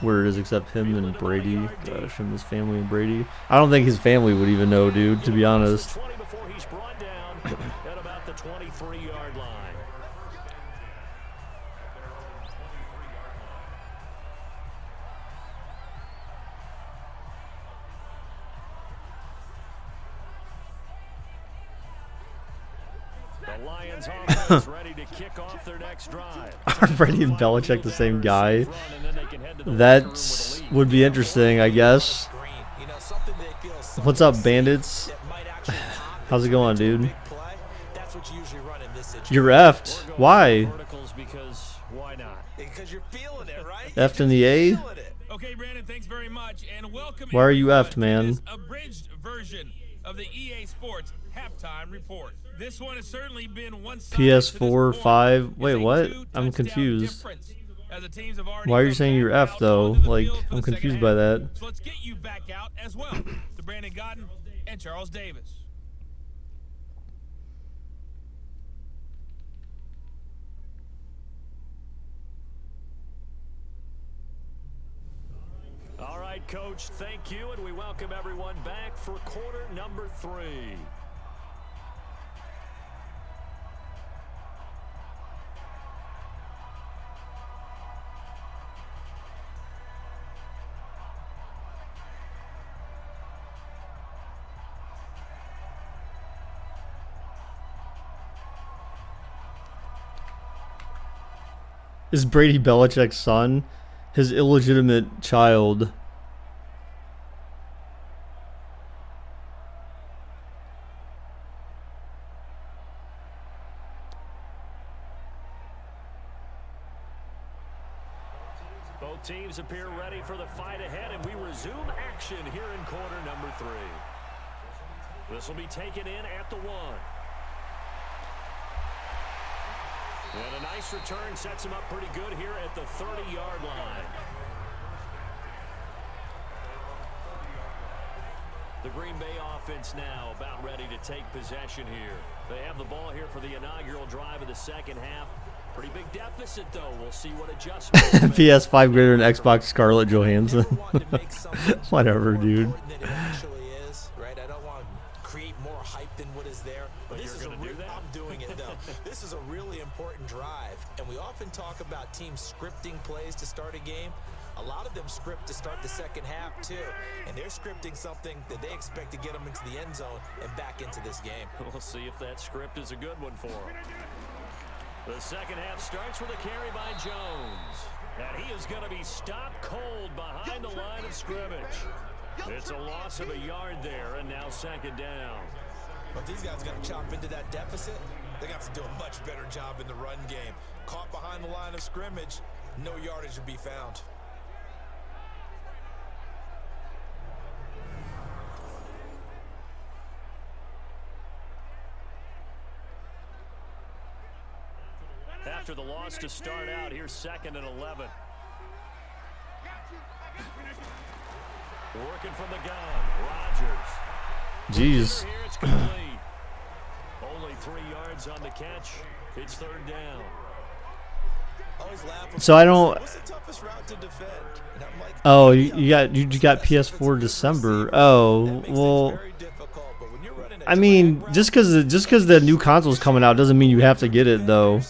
where it is except him and Brady. Gosh, him, his family, and Brady. I don't think his family would even know, dude, to be honest. 20 before he's brought down at about the 23-yard line. The Lions offense ready to kick off their next drive. Are Brady and Belichick the same guy? That would be interesting, I guess. What's up, bandits? How's it going, dude? You're effed. Why? Because why not? Because you're feeling it, right? Effed in the A? Okay, Brandon, thanks very much, and welcome. Why are you everyone effed, man? to this abridged version of the EA Sports halftime report. This one has certainly been one-sided PS4, to this 5. point. Wait, It's a what? 2-touchdown I'm confused. difference, as the teams have already Why are you come saying back you're effed, out though? onto the Like, field for I'm the second confused by half. that. So let's get you back out as well to Brandon Godden and Charles Davis. All right, Coach, thank you, and we welcome everyone back for quarter number 3. Is Brady Belichick's son his illegitimate child? Both teams appear ready for the fight ahead, and we resume action here in quarter number 3. This will be taken in at the 1. And a nice return sets him up pretty good here at the 30-yard line. The Green Bay offense now about ready to take possession here. They have the ball here for the inaugural drive of the second half. Pretty big deficit, though. We'll see what adjustments. PS5 greater than Xbox Scarlett Johansson. Whatever, dude. Create more hype than what is there. But this is I'm doing it though. This is a really important drive, and we often talk about teams scripting plays to start a game. A lot of them script to start the second half too, and they're scripting something that they expect to get them into the end zone and back into this game. We'll see if that script is a good one for them. The second half starts with a carry by Jones. And he is going to be stopped cold behind the line of scrimmage. It's a loss of a yard there, and now second down. But these guys got to chop into that deficit. They're going to have to do a much better job in the run game. Caught behind the line of scrimmage, no yardage to be found. After the loss to start out, here's 2nd and 11. Working from the gun, Rodgers. Jeez. Here it's complete. Only 3 yards on the catch. It's 3rd down. So I don't. What's the toughest route to defend? And I'm like, Oh, you got PS4 December. Oh, that makes things well. very difficult, but when you're running a I mean, drag route, just because the new console's coming out doesn't mean you have to get it though.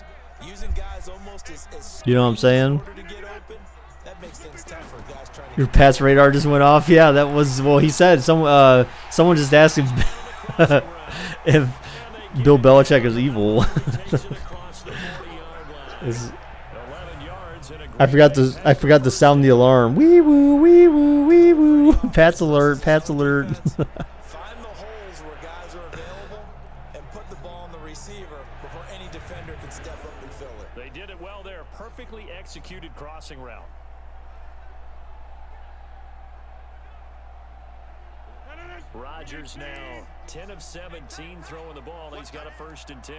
using guys almost as You know what I'm saying? in order to get open, that makes things tough for guys trying to Your pass radar just went off. Yeah, that was well. He said someone just asked him if Bill Belichick is evil. Takes it across the 40-yard line. 11 yards and a I forgot to sound the alarm. Wee woo, wee woo, wee woo. Pats alert, Pats alert. find the holes where guys are available and put the ball on the receiver before any defender can step up and fill it. They did it well there. Perfectly executed crossing route. Rodgers now 10 of 17 throwing the ball. He's got a 1st and 10.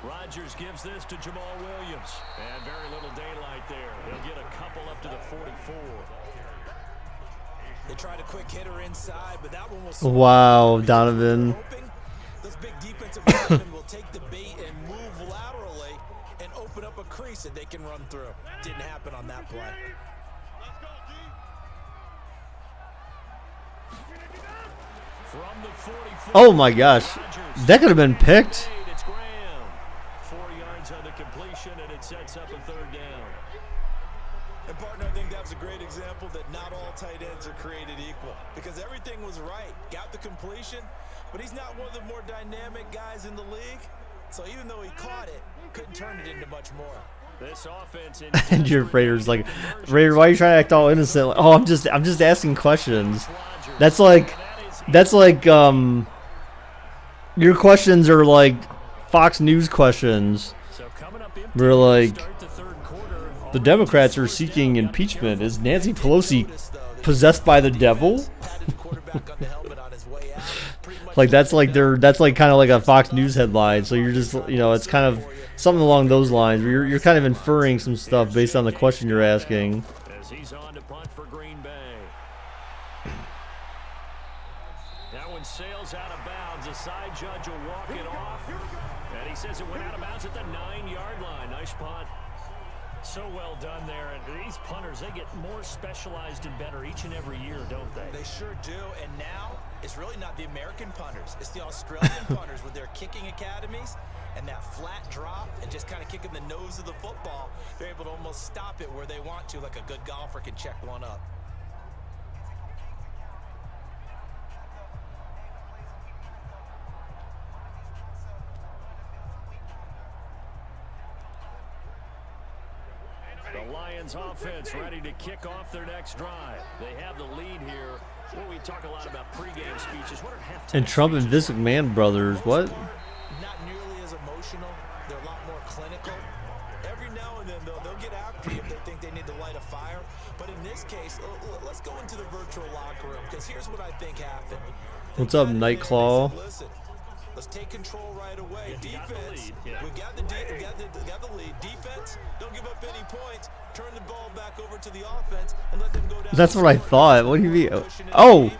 Rodgers gives this to Jamal Williams. And very little daylight there. He'll get a couple up to the 44. They tried a quick hitter inside, but that one was Wow, Donovan. hoping those big defensive linemen will take the bait and move laterally and open up a crease that they can run through. Didn't happen on that play. From the 44. Oh my gosh, that could have been picked. It's Graham. 4 yards on the completion, and it sets up a 3rd down. And partner, I think that was a great example that not all tight ends are created equal, because everything was right. Got the completion, but he's not one of the more dynamic guys in the league. So even though he caught it, couldn't turn it into much more. This offense in And your Raiders like, Raider, why are you trying to act all innocent? Oh, I'm just asking questions. That's like your questions are like Fox News questions. So coming up empty, We're like, start the 3rd quarter. the Democrats are seeking impeachment. Is Nancy Pelosi possessed by the devil? Patted the quarterback on the helmet on his way out. Pretty much Like that's like kind of like a Fox News headline. So you're just it's kind of something along those lines. Where you're kind of inferring some stuff based on the question you're asking. As he's on to punt for Green Bay. That one sails out of bounds. The side judge will walk it off. And he says it went out of bounds at the 9-yard line. Nice punt. So well done there. And these punters, they get more specialized and better each and every year, don't they? They sure do, and now it's really not the American punters. It's the Australian punters with their kicking academies and that flat drop and just kind of kicking the nose of the football. They're able to almost stop it where they want to, like a good golfer can check one up. The Lions offense ready to kick off their next drive. They have the lead here. Well, we talk a lot about pregame speeches. What are halftime And Trump and speeches? Vince McMahon brothers, what? Not nearly as emotional. They're a lot more clinical. Every now and then, they'll get after you if they think they need to light a fire. But in this case, let's go into the virtual locker room, because here's what I think happened. What's up, Nightclaw? Listen, let's take control right away. You got the Defense, lead, yeah. we got the lead. Defense, don't give up any points. Turn the ball back over to the offense and let them go down. That's what I thought. What do you mean? Oh,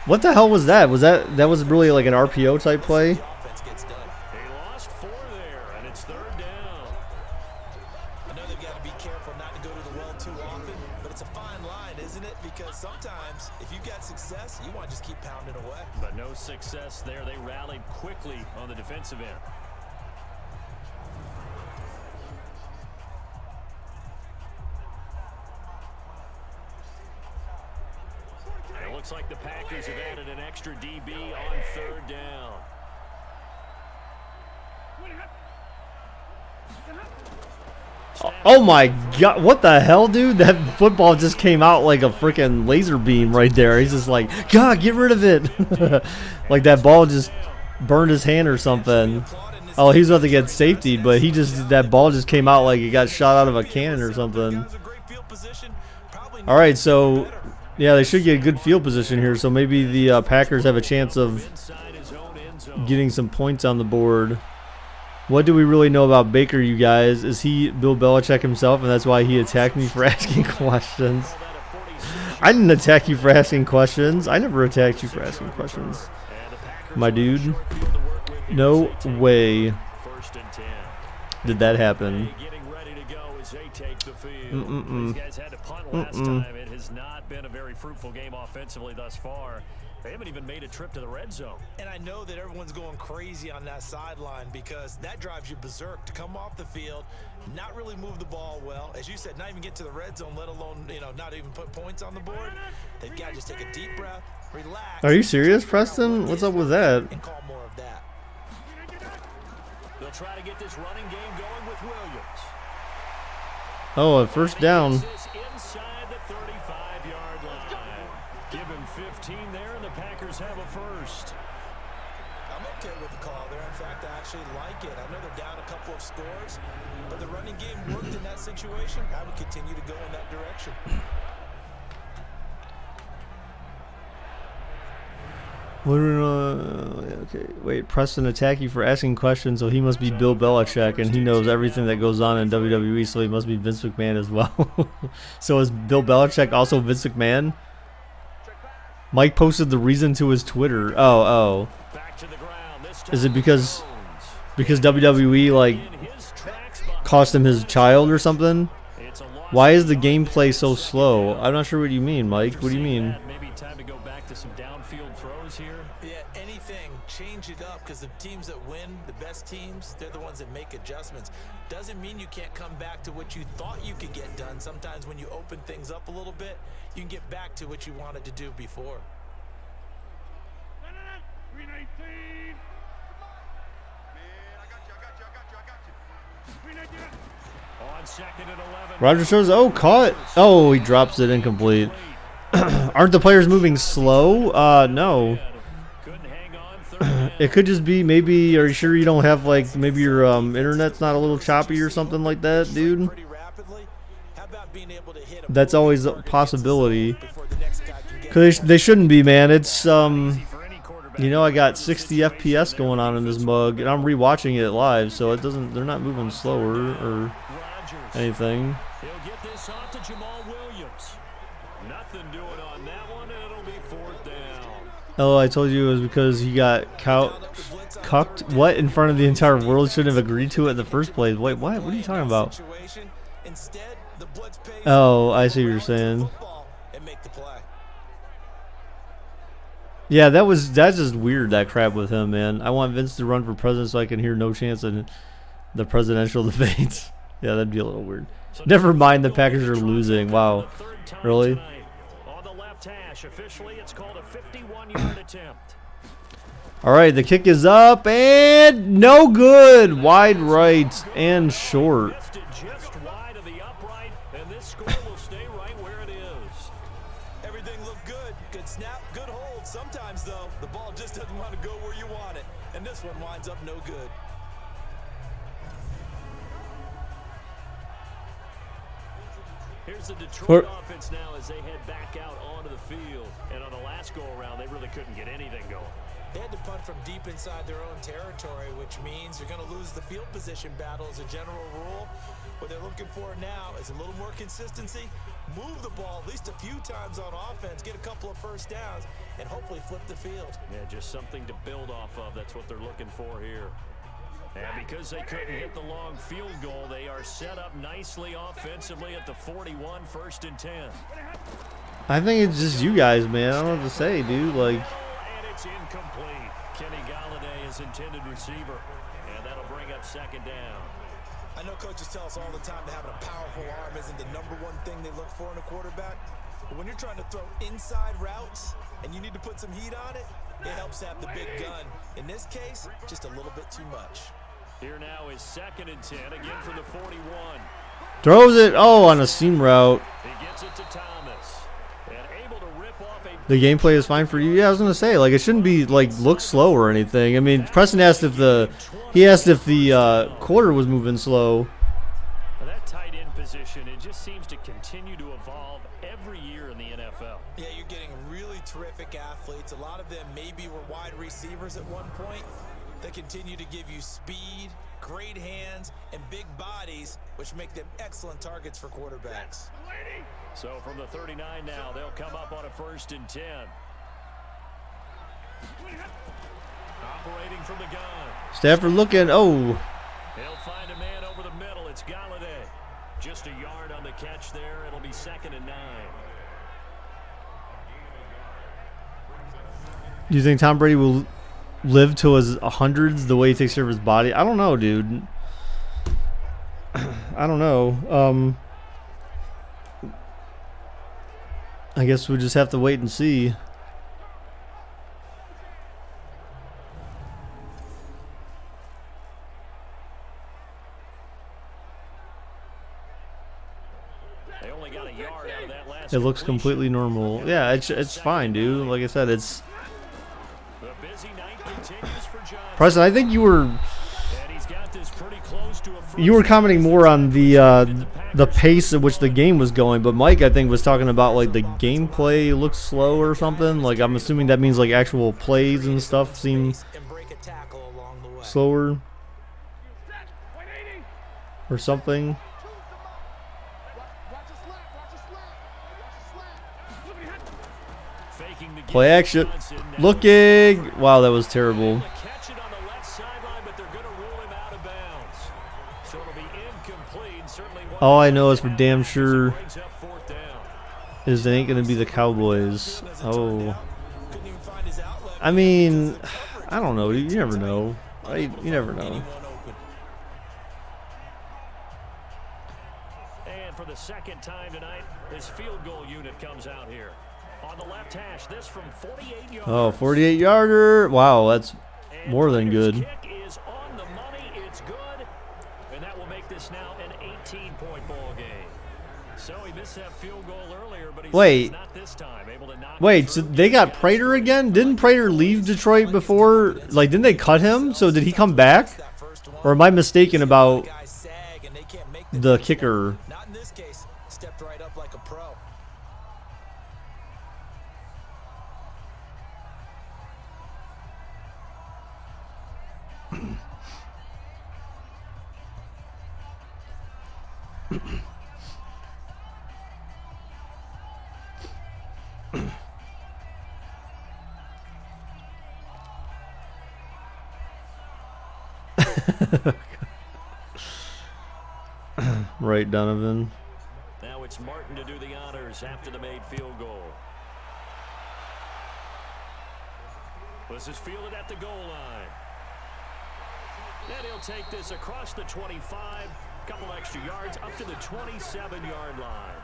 what the hell was that? That was really like an RPO type play? The offense gets done. They lost 4 there, and it's 3rd down. I know they've got to be careful not to go to the well too often, but it's a fine line, isn't it? Because sometimes if you got success, you want to just keep pounding away. But no success there. They rallied quickly on the defensive end. It looks like the Packers have added an extra DB on 3rd down. Oh my God, what the hell, dude? That football just came out like a freaking laser beam right there. He's just like, God, get rid of it. Like that ball just burned his hand or something. Oh, he's about to get safety, but that ball just came out like it got shot out of a cannon or something. All right, so yeah, they should get a good field position here. So maybe the Packers have a chance of getting some points on the board. What do we really know about Baker, you guys? Is he Bill Belichick himself, and that's why he attacked me for asking questions? I didn't attack you for asking questions. I never attacked you for asking questions, my dude. No way did that happen. These guys had to punt last time. It has not been a very fruitful game offensively thus far. They haven't even made a trip to the red zone. And I know that everyone's going crazy on that sideline because that drives you berserk to come off the field, not really move the ball well. As you said, not even get to the red zone, let alone, not even put points on the board. They've got to just take a deep breath, relax. Are you serious, Preston? What's up with that? And call more of that. They'll try to get this running game going with Williams. Oh, a first down. Inside the 35-yard line. Give him 15 there, and the Packers have a first. I'm okay with the call there. In fact, I actually like it. I know they're down a couple of scores, but the running game worked in that situation. I would continue to go in that direction. Okay, wait. Preston attack you for asking questions, so he must be Bill Belichick, and he knows everything that goes on in WWE, so he must be Vince McMahon as well. So is Bill Belichick also Vince McMahon? Mike posted the reason to his Twitter. Oh. Is it because WWE like cost him his child or something? Why is the gameplay so slow? I'm not sure what you mean, Mike. What do you mean? Maybe time to go back to some downfield throws here. Yeah, anything. Change it up because the teams that win, the best teams, they're the ones that make adjustments. Doesn't mean you can't come back to what you thought you could get done. Sometimes when you open things up a little bit, you can get back to what you wanted to do before. 319. On second and 11. Roger shows. Oh, caught. Oh, he drops it incomplete. Aren't the players moving slow? No. Couldn't hang on. Third It could just be maybe. Are you sure you don't have like maybe your internet's not a little choppy or something like that, dude? Pretty rapidly. How about being able to hit a That's always a possibility. before the next guy can get Cause they shouldn't be, man. It's for any quarterback. I got 60 FPS going on in this mug, and I'm rewatching it live, so it doesn't. They're not moving slower or Rodgers. anything. He'll get this off to Jamal Williams. Nothing doing on that one, and it'll be fourth down. Oh, I told you it was because he got cucked. What in front of the entire world? Shouldn't have agreed to it in the first place. Wait, what? What are you talking about? situation. Instead, the blitz pays Oh, I see what you're saying. football and make the play. Yeah, that's just weird, that crap with him, man. I want Vince to run for president so I can hear no chance in the presidential debates. Yeah, that'd be a little weird. Never mind, the Packers are losing. Wow. Really? On the left hash, officially it's called a 51-yard attempt. All right, the kick is up and no good. Wide right and short. Rested just wide of the upright, and this score will stay right where it is. Everything looked good. Good snap, good hold. Sometimes, though, the ball just doesn't want to go where you want it. And this one winds up no good. Here's the Detroit offense now as they head back out onto the field. And on the last go-around, they really couldn't get anything going. They had to punt from deep inside their own territory, which means you're going to lose the field position battle as a general rule. What they're looking for now is a little more consistency, move the ball at least a few times on offense, get a couple of first downs, and hopefully flip the field. Yeah, just something to build off of. That's what they're looking for here. And because they couldn't hit the long field goal, they are set up nicely offensively at the 41, 1st and 10. I think it's just you guys, man. I don't know what to say, dude. Like, And it's incomplete. Kenny Galladay is intended receiver, and that'll bring up 2nd down. I know coaches tell us all the time that having a powerful arm isn't the #1 thing they look for in a quarterback. But when you're trying to throw inside routes and you need to put some heat on it, it helps to have the big gun. In this case, just a little bit too much. Here now is 2nd and 10, again from the 41. Throws it. Oh, on a seam route. He gets it to Thomas. And able to rip off a... The gameplay is fine for you. Yeah, I was gonna say, like, it shouldn't be like look slow or anything. I mean, Preston asked if the quarter was moving slow. That tight end position, it just seems to continue to evolve every year in the NFL. Yeah, you're getting really terrific athletes. A lot of them maybe were wide receivers at one point. They continue to give you speed, great hands, and big bodies, which make them excellent targets for quarterbacks. So from the 39 now, they'll come up on a 1st and 10. Operating from the gun. Stafford looking. Oh. They'll find a man over the middle. It's Galladay. Just a yard on the catch there. It'll be 2nd and 9. Do you think Tom Brady will live to his hundreds the way he takes care of his body? I don't know, dude. I don't know. I guess we just have to wait and see. They only got a yard out of that last It looks completely normal. Yeah, it's fine, dude. Like I said, it's... The busy night continues for Johnson. Preston, I think you were... And he's got this pretty close to a first. You were commenting more on the pace at which the game was going, but Mike, I think, was talking about like the gameplay looks slow or something. Like I'm assuming that means like actual plays and stuff seem slower or something. Faking the Play action, Johnson. Now looking. Wow, that was terrible. catch it on the left sideline, but they're going to rule him out of bounds. So it'll be incomplete. Certainly one All I know is for damn sure brings up 4th down. is it ain't gonna be the Cowboys. Oh, I mean, I don't know. You never know. You never know. And for the 2nd time tonight, this field goal unit comes out here. On the left hash, this from 48 yards. Oh, 48-yarder. Wow, that's And more than Raiders' good. Kick is on the money. It's good. And that will make this now an 18-point ball game. So he missed that field goal earlier, but he's Wait. not this time able to knock Wait, it so through. they got Prater again? Didn't Prater leave Detroit before? Like, didn't they cut him? So did he come back? Or am I mistaken about the kicker? Not in this case. Stepped right up like a pro. Right, Donovan. Now it's Martin to do the honors after the made field goal. This is fielded at the goal line. Then he'll take this across the 25, couple extra yards up to the 27-yard line.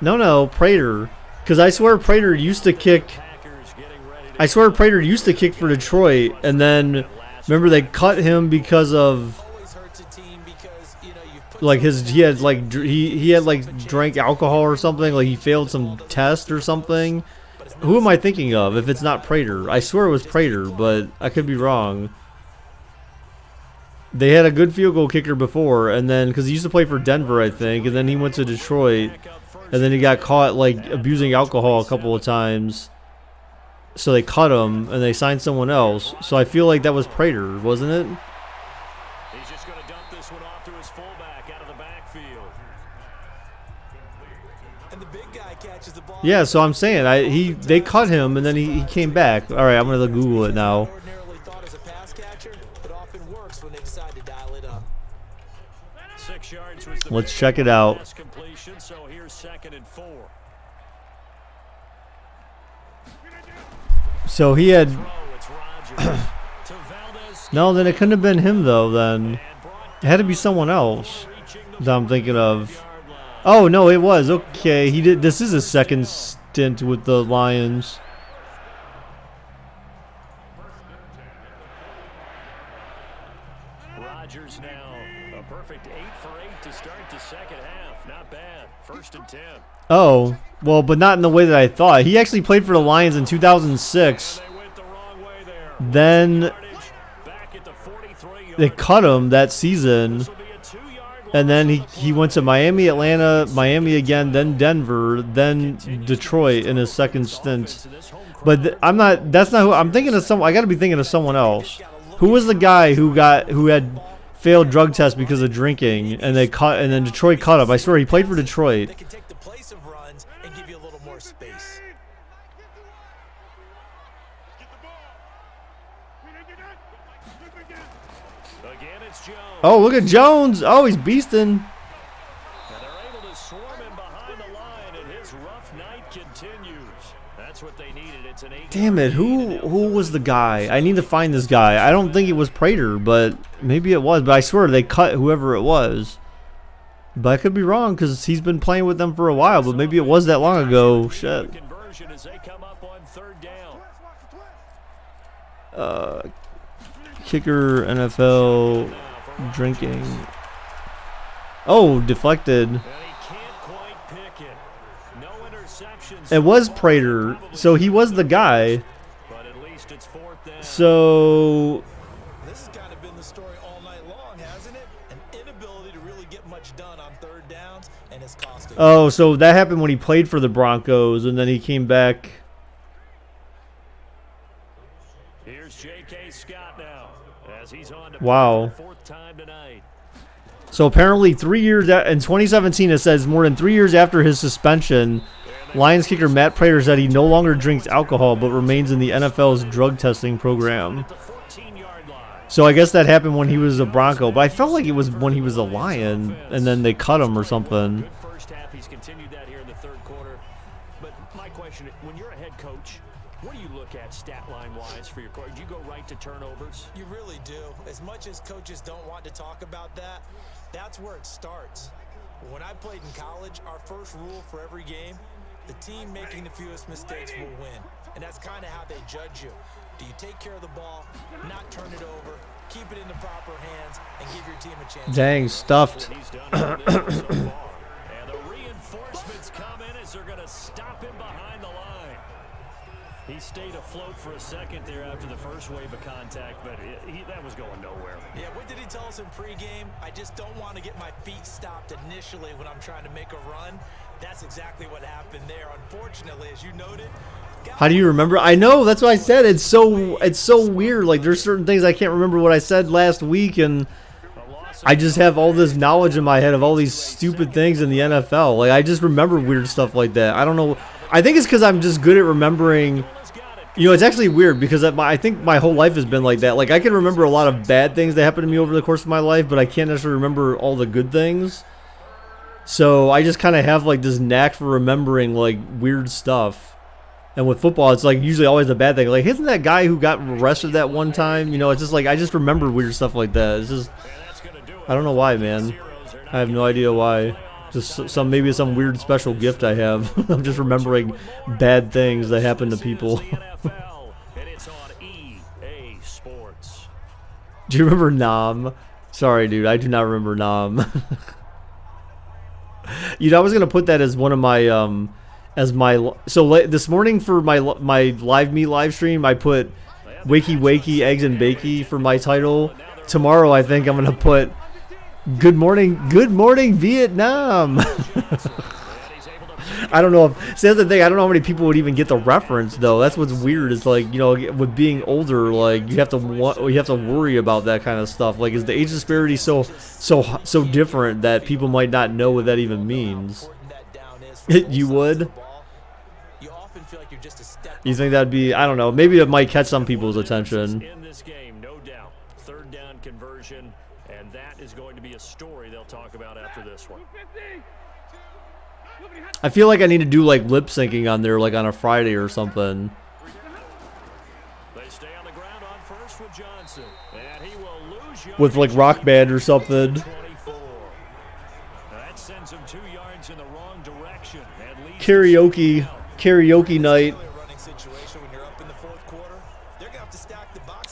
No, Prater. Because I swear Prater used to kick. Packers getting ready to I swear Prater used to kick for Detroit, and then remember they cut him because of Always hurts a team because, you know, you've put like he had like he had like drank alcohol or something. Like he failed some test or something. Who am I thinking of? If it's not Prater, I swear it was Prater, but I could be wrong. They had a good field goal kicker before, and then because he used to play for Denver, I think, and then he went to Detroit, and then he got caught like abusing alcohol a couple of times. So they cut him and they signed someone else. So I feel like that was Prater, wasn't it? He's just going to dump this one off to his fullback out of the backfield. and the big guy catches the ball. Yeah, so I'm saying they cut him and then he came back. All right, I'm gonna Google it now. Ordinarily thought as a pass catcher, but often works when they decide to dial it up. 6 yards was the Let's big check it out. pass completion, so here's 2nd and 4. So he had Throw, it's Rodgers to Valdez. no. Then it couldn't have been him though. Then And brought it had to be someone else reaching the that I'm thinking of. 40-yard line. Oh no, it was okay. He did. This is his second stint with the Lions. A perfect 8 for 8 to start the second half. Not bad. 1st and 10. Oh, well, but not in the way that I thought. He actually played for the Lions in 2006. They went the wrong way there. Then Back at the 43-yard they cut him that season. This will be a 2-yard And then he went to Miami, Atlanta, Miami again, then Denver, then Detroit in his second stint. But I'm not. That's not who I'm thinking of. I got to be thinking of someone else. Who was the guy who had failed drug tests because of drinking, and then Detroit cut him? I swear he played for Detroit. They can take the place of runs and give you a little more space. Again, it's Jones. Oh, look at Jones. Oh, he's beasting. And they're able to swarm him behind the line, and his rough night continues. That's what they needed. It's an 8. Damn it! Who was the guy? I need to find this guy. I don't think it was Prater, but maybe it was. But I swear they cut whoever it was. But I could be wrong because he's been playing with them for a while. But maybe it was that long ago. Shit. Conversion as they come up on 3rd down. Kicker, NFL, drinking. Oh, deflected. And he can't quite pick it. No interceptions. It was Prater, so he was the guy. But at least it's 4th down. So This has kind of been the story all night long, hasn't it? An inability to really get much done on 3rd downs, and it's costing. oh, so that happened when he played for the Broncos, and then he came back. Here's J.K. Scott now as he's on to Wow. play for the 4th time tonight. So apparently 3 years in 2017, it says more than 3 years after his suspension, Lions kicker Matt Prater said he no longer drinks alcohol but remains in the NFL's drug testing program. At the 14-yard line. So I guess that happened when he was a Bronco, but I felt like it was when he was a Lion, and then they cut him or something. Good first half. He's continued that here in the 3rd quarter. But my question, when you're a head coach, what do you look at stat line wise for your coach? Do you go right to turnovers? You really do. As much as coaches don't want to talk about that, that's where it starts. When I played in college, our first rule for every game, the team making the fewest mistakes will win. And that's kind of how they judge you. Do you take care of the ball, not turn it over, keep it in the proper hands, and give your team a chance? Dang, stuffed. He's done on this one so far. And the reinforcements come in as they're going to stop him behind the line. He stayed afloat for a second there after the first wave of contact, but that was going nowhere. Yeah, what did he tell us in pregame? I just don't want to get my feet stopped initially when I'm trying to make a run. That's exactly what happened there. Unfortunately, as you noted. How do you remember? I know, that's what I said. It's so weird. Like, there's certain things I can't remember what I said last week, and I just have all this knowledge in my head of all these stupid things in the NFL. Like, I just remember weird stuff like that. I don't know. I think it's because I'm just good at remembering. You know, it's actually weird because I think my whole life has been like that. Like, I can remember a lot of bad things that happened to me over the course of my life, but I can't necessarily remember all the good things. So I just kind of have, like, this knack for remembering, like, weird stuff. And with football, it's, like, usually always a bad thing. Like, isn't that guy who got arrested that one time? You know, it's just, like, I just remember weird stuff like that. It's just, I don't know why, man. I have no idea why. Just maybe it's some weird special gift I have. I'm just remembering bad things that happen to people. Do you remember Nam? Sorry, dude, I do not remember Nam. You know, I was gonna put that as one of my this morning for my live me live stream, I put Wakey Wakey Eggs and Bakey for my title. Tomorrow, I think I'm gonna put Good morning, Vietnam. I don't know if. See, that's the thing. I don't know how many people would even get the reference, though. That's what's weird. It's like, you know, with being older, like you have to worry about that kind of stuff. Like, is the age disparity so different that people might not know what that even means? You would. You think that'd be? I don't know. Maybe it might catch some people's attention. In this game, no doubt. 3rd down conversion. And that is going to be a story they'll talk about after this one. I feel like I need to do like lip syncing on there, like on a Friday or something. They stay on the ground on first with Johnson. And he will lose With like Rock Band or something. 24. That sends him 2 yards in the wrong direction. Karaoke night.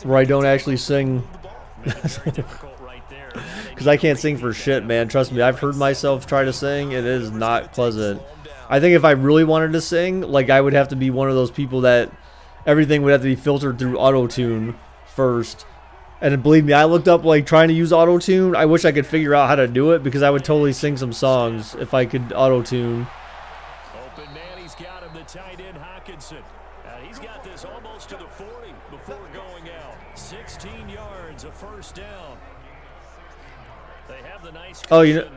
Where I don't actually sing. Difficult right there. Because because I can't sing for shit, man. Trust me, I've heard myself try to sing. It is not pleasant. I think if I really wanted to sing, like, I would have to be one of those people that everything would have to be filtered through auto-tune first. And believe me, I looked up, like, trying to use auto-tune. I wish I could figure out how to do it, because I would totally sing some songs if I could auto-tune. Open man, he's got him, the tight end, Hawkinson. He's got this almost to the 40 before going out. 16 yards, a first down. They have the nice. Oh, you know,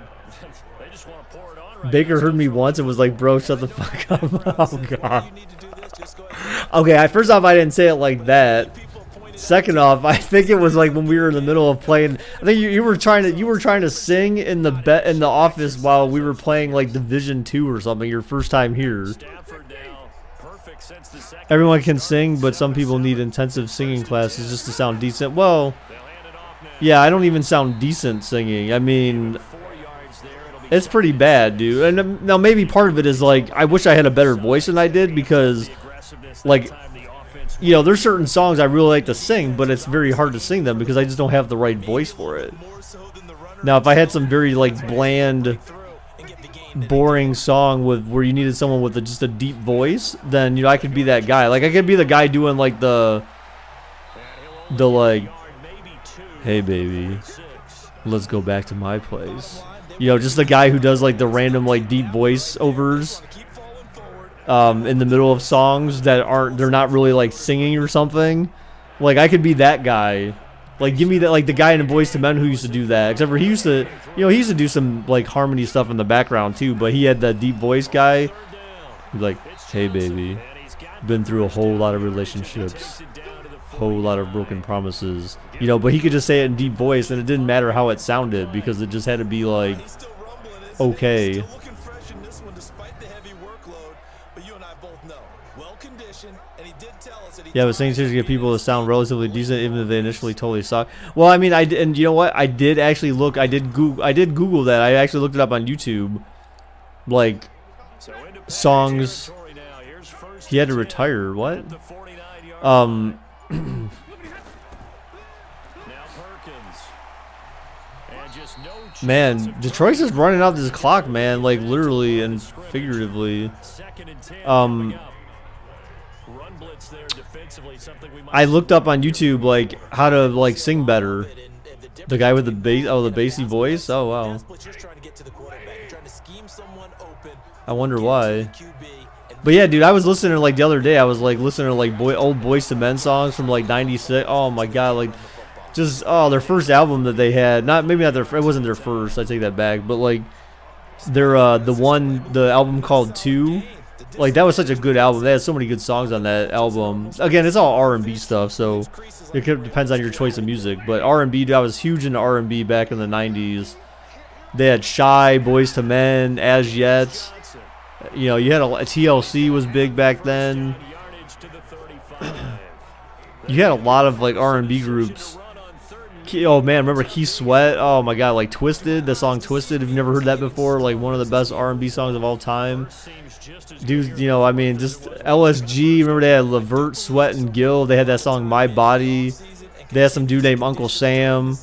they just want to pour it on right Baker heard me once and was like, bro, shut the fuck up. Oh, God. Okay, first off, I didn't say it like that. Second off, I think it was like when we were in the middle of playing. I think you were trying to sing in the office while we were playing like Division 2 or something. Your first time here. Everyone can sing, but some people need intensive singing classes just to sound decent. Well, yeah, I don't even sound decent singing. I mean, it's pretty bad, dude. And now maybe part of it is like I wish I had a better voice than I did, because like, you know, there's certain songs I really like to sing, but it's very hard to sing them because I just don't have the right voice for it. Now, if I had some very like bland, boring song where you needed someone with just a deep voice, then, you know, I could be that guy. Like, I could be the guy doing like the like, hey baby, let's go back to my place. You know, just the guy who does like the random like deep voice overs in the middle of songs that they're not really like singing or something. Like, I could be that guy. Like, give me that, like the guy in Boyz II Men who used to do that. Except for he used to do some like harmony stuff in the background too, but he had that deep voice guy. He's like, hey baby, been through a whole lot of relationships, whole lot of broken promises, you know, but he could just say it in deep voice and it didn't matter how it sounded because it just had to be like okay. Yeah, but singing to get people to sound relatively decent, even if they initially totally suck. Well, I mean, and you know what? I did actually look. I did Google that. I actually looked it up on YouTube. Like, songs. He had to retire. What? Man, Detroit's just running out this clock, man. Like, literally and figuratively. I looked up on YouTube like how to like sing better. The guy with the the bassy voice. Oh wow. I wonder why. But yeah, dude, I was listening like the other day. I was like listening to like old Boyz II Men songs from like '96. Oh my god, like just their first album that they had. It wasn't their first. I take that back. But like their the album called 2. Like, that was such a good album. They had so many good songs on that album. Again, it's all R&B stuff, so it depends on your choice of music. But R&B, dude, I was huge into R&B back in the 90s. They had Shy, Boyz II Men, As Yet. You know, you had TLC was big back then. You had a lot of, like, R&B groups. Oh, man, remember Keith Sweat? Oh, my God, like, Twisted, the song Twisted. If you've never heard that before, like, one of the best R&B songs of all time. Dude, you know, I mean, just LSG. Remember they had Levert, Sweat, and Gill. They had that song My Body. They had some dude named Uncle Sam.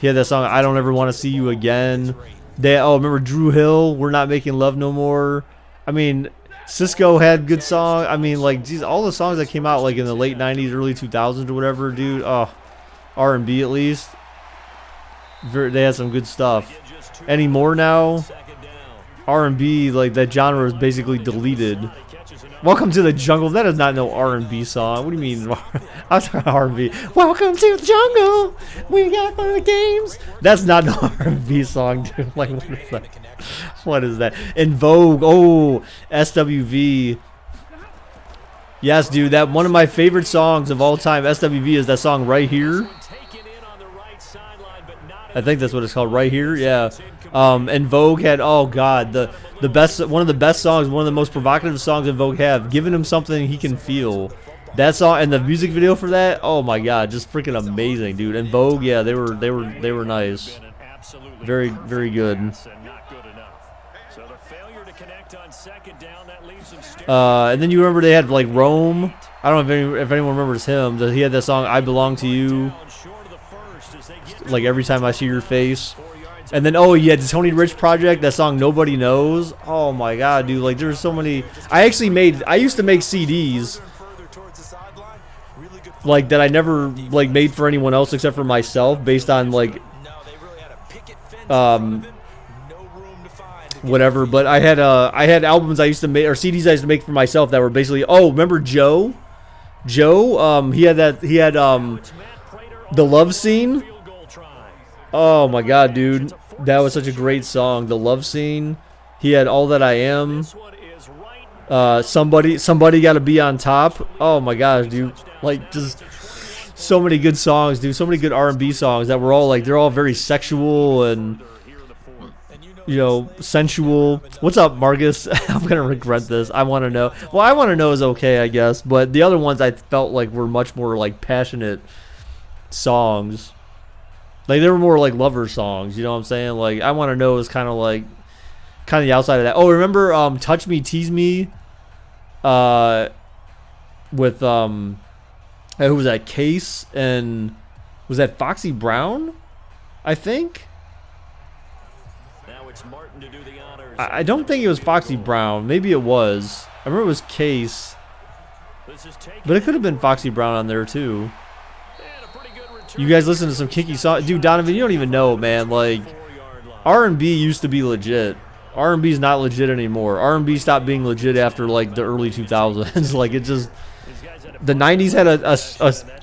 He had that song I Don't Ever Want to See You Again. Remember Drew Hill, We're Not Making Love No More. I mean, Cisco had good songs. I mean, like, geez, all the songs that came out like in the late 90s, early 2000s or whatever, dude. R&B at least. They had some good stuff. Anymore now, R&B, like, that genre is basically deleted. Welcome to the Jungle. That is not no R&B song. What do you mean? I'm talking R&B. Welcome to the jungle. We got the games. That's not no R&B song, dude. Like, what is that? What is that? In Vogue. Oh, SWV. Yes, dude. That one of my favorite songs of all time. SWV is that song Right Here. I think that's what it's called, Right Here. Yeah. And Vogue had, oh god, the best, one of the best songs, one of the most provocative songs that Vogue have, Giving Him Something He Can Feel. That song and the music video for that, oh my god, just freaking amazing, dude. And Vogue, yeah, they were nice. Very, very good. And then you remember they had like Rome. I don't know if anyone remembers him. He had that song I Belong to You. Like Every Time I See Your Face. And then, oh, yeah, the Tony Rich Project, that song Nobody Knows. Oh, my God, dude. Like, there's so many. I used to make CDs, like, that I never, like, made for anyone else except for myself based on, like, whatever. But I had albums I used to make, or CDs I used to make for myself that were basically, oh, remember Joe? He had The Love Scene. Oh my God, dude, that was such a great song. The Love Scene. He had All That I Am. Somebody Gotta Be on Top. Oh my gosh, dude, like, just so many good songs, dude. So many good R&B songs that were all like, they're all very sexual and, you know, sensual. What's up, Marcus? I'm gonna regret this. I Want to Know. Well, I Want to Know is okay, I guess, but the other ones I felt like were much more like passionate songs. Like, they were more like lover songs, you know what I'm saying? Like, I Want to Know is kind of the outside of that. Oh, remember Touch Me, Tease Me? With who was that? Case, and was that Foxy Brown? I think. Now it's Martin to do the honors. I don't think it was Foxy Brown. Maybe it was. I remember it was Case, but it could have been Foxy Brown on there too. You guys listen to some kinky songs, dude. Donovan, you don't even know, man. Like, R&B used to be legit. R&B is not legit anymore. R&B stopped being legit after like the early 2000s. Like, it just, the 90s had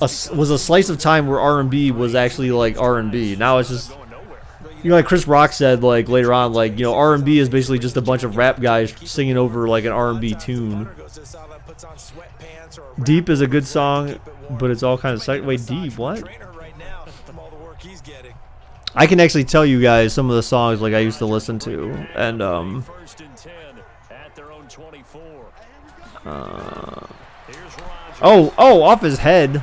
was a slice of time where R&B was actually like R&B. Now it's just, you know, like Chris Rock said, like, later on, like, you know, R&B is basically just a bunch of rap guys singing over like an R&B tune. Deep is a good song, but it's all kind of wait, Deep, what? I can actually tell you guys some of the songs like I used to listen to, and off his head.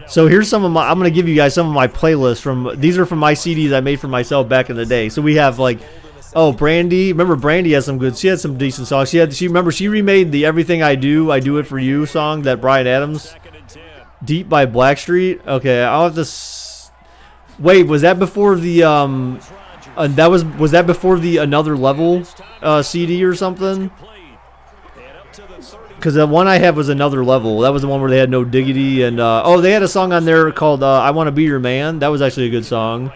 So here's some of my, I'm gonna give you guys some of my playlists from, these are from my CDs I made for myself back in the day. So we have like, oh, Brandy. Remember, Brandy has some good. She had some decent songs. She remade the "Everything I Do It For You" song, that Bryan Adams. Deep by Blackstreet. Okay, I'll have to. Wait, was that before the was that before the Another Level CD or something? Because the one I have was Another Level. That was the one where they had No Diggity, and they had a song on there called "I Want to Be Your Man." That was actually a good song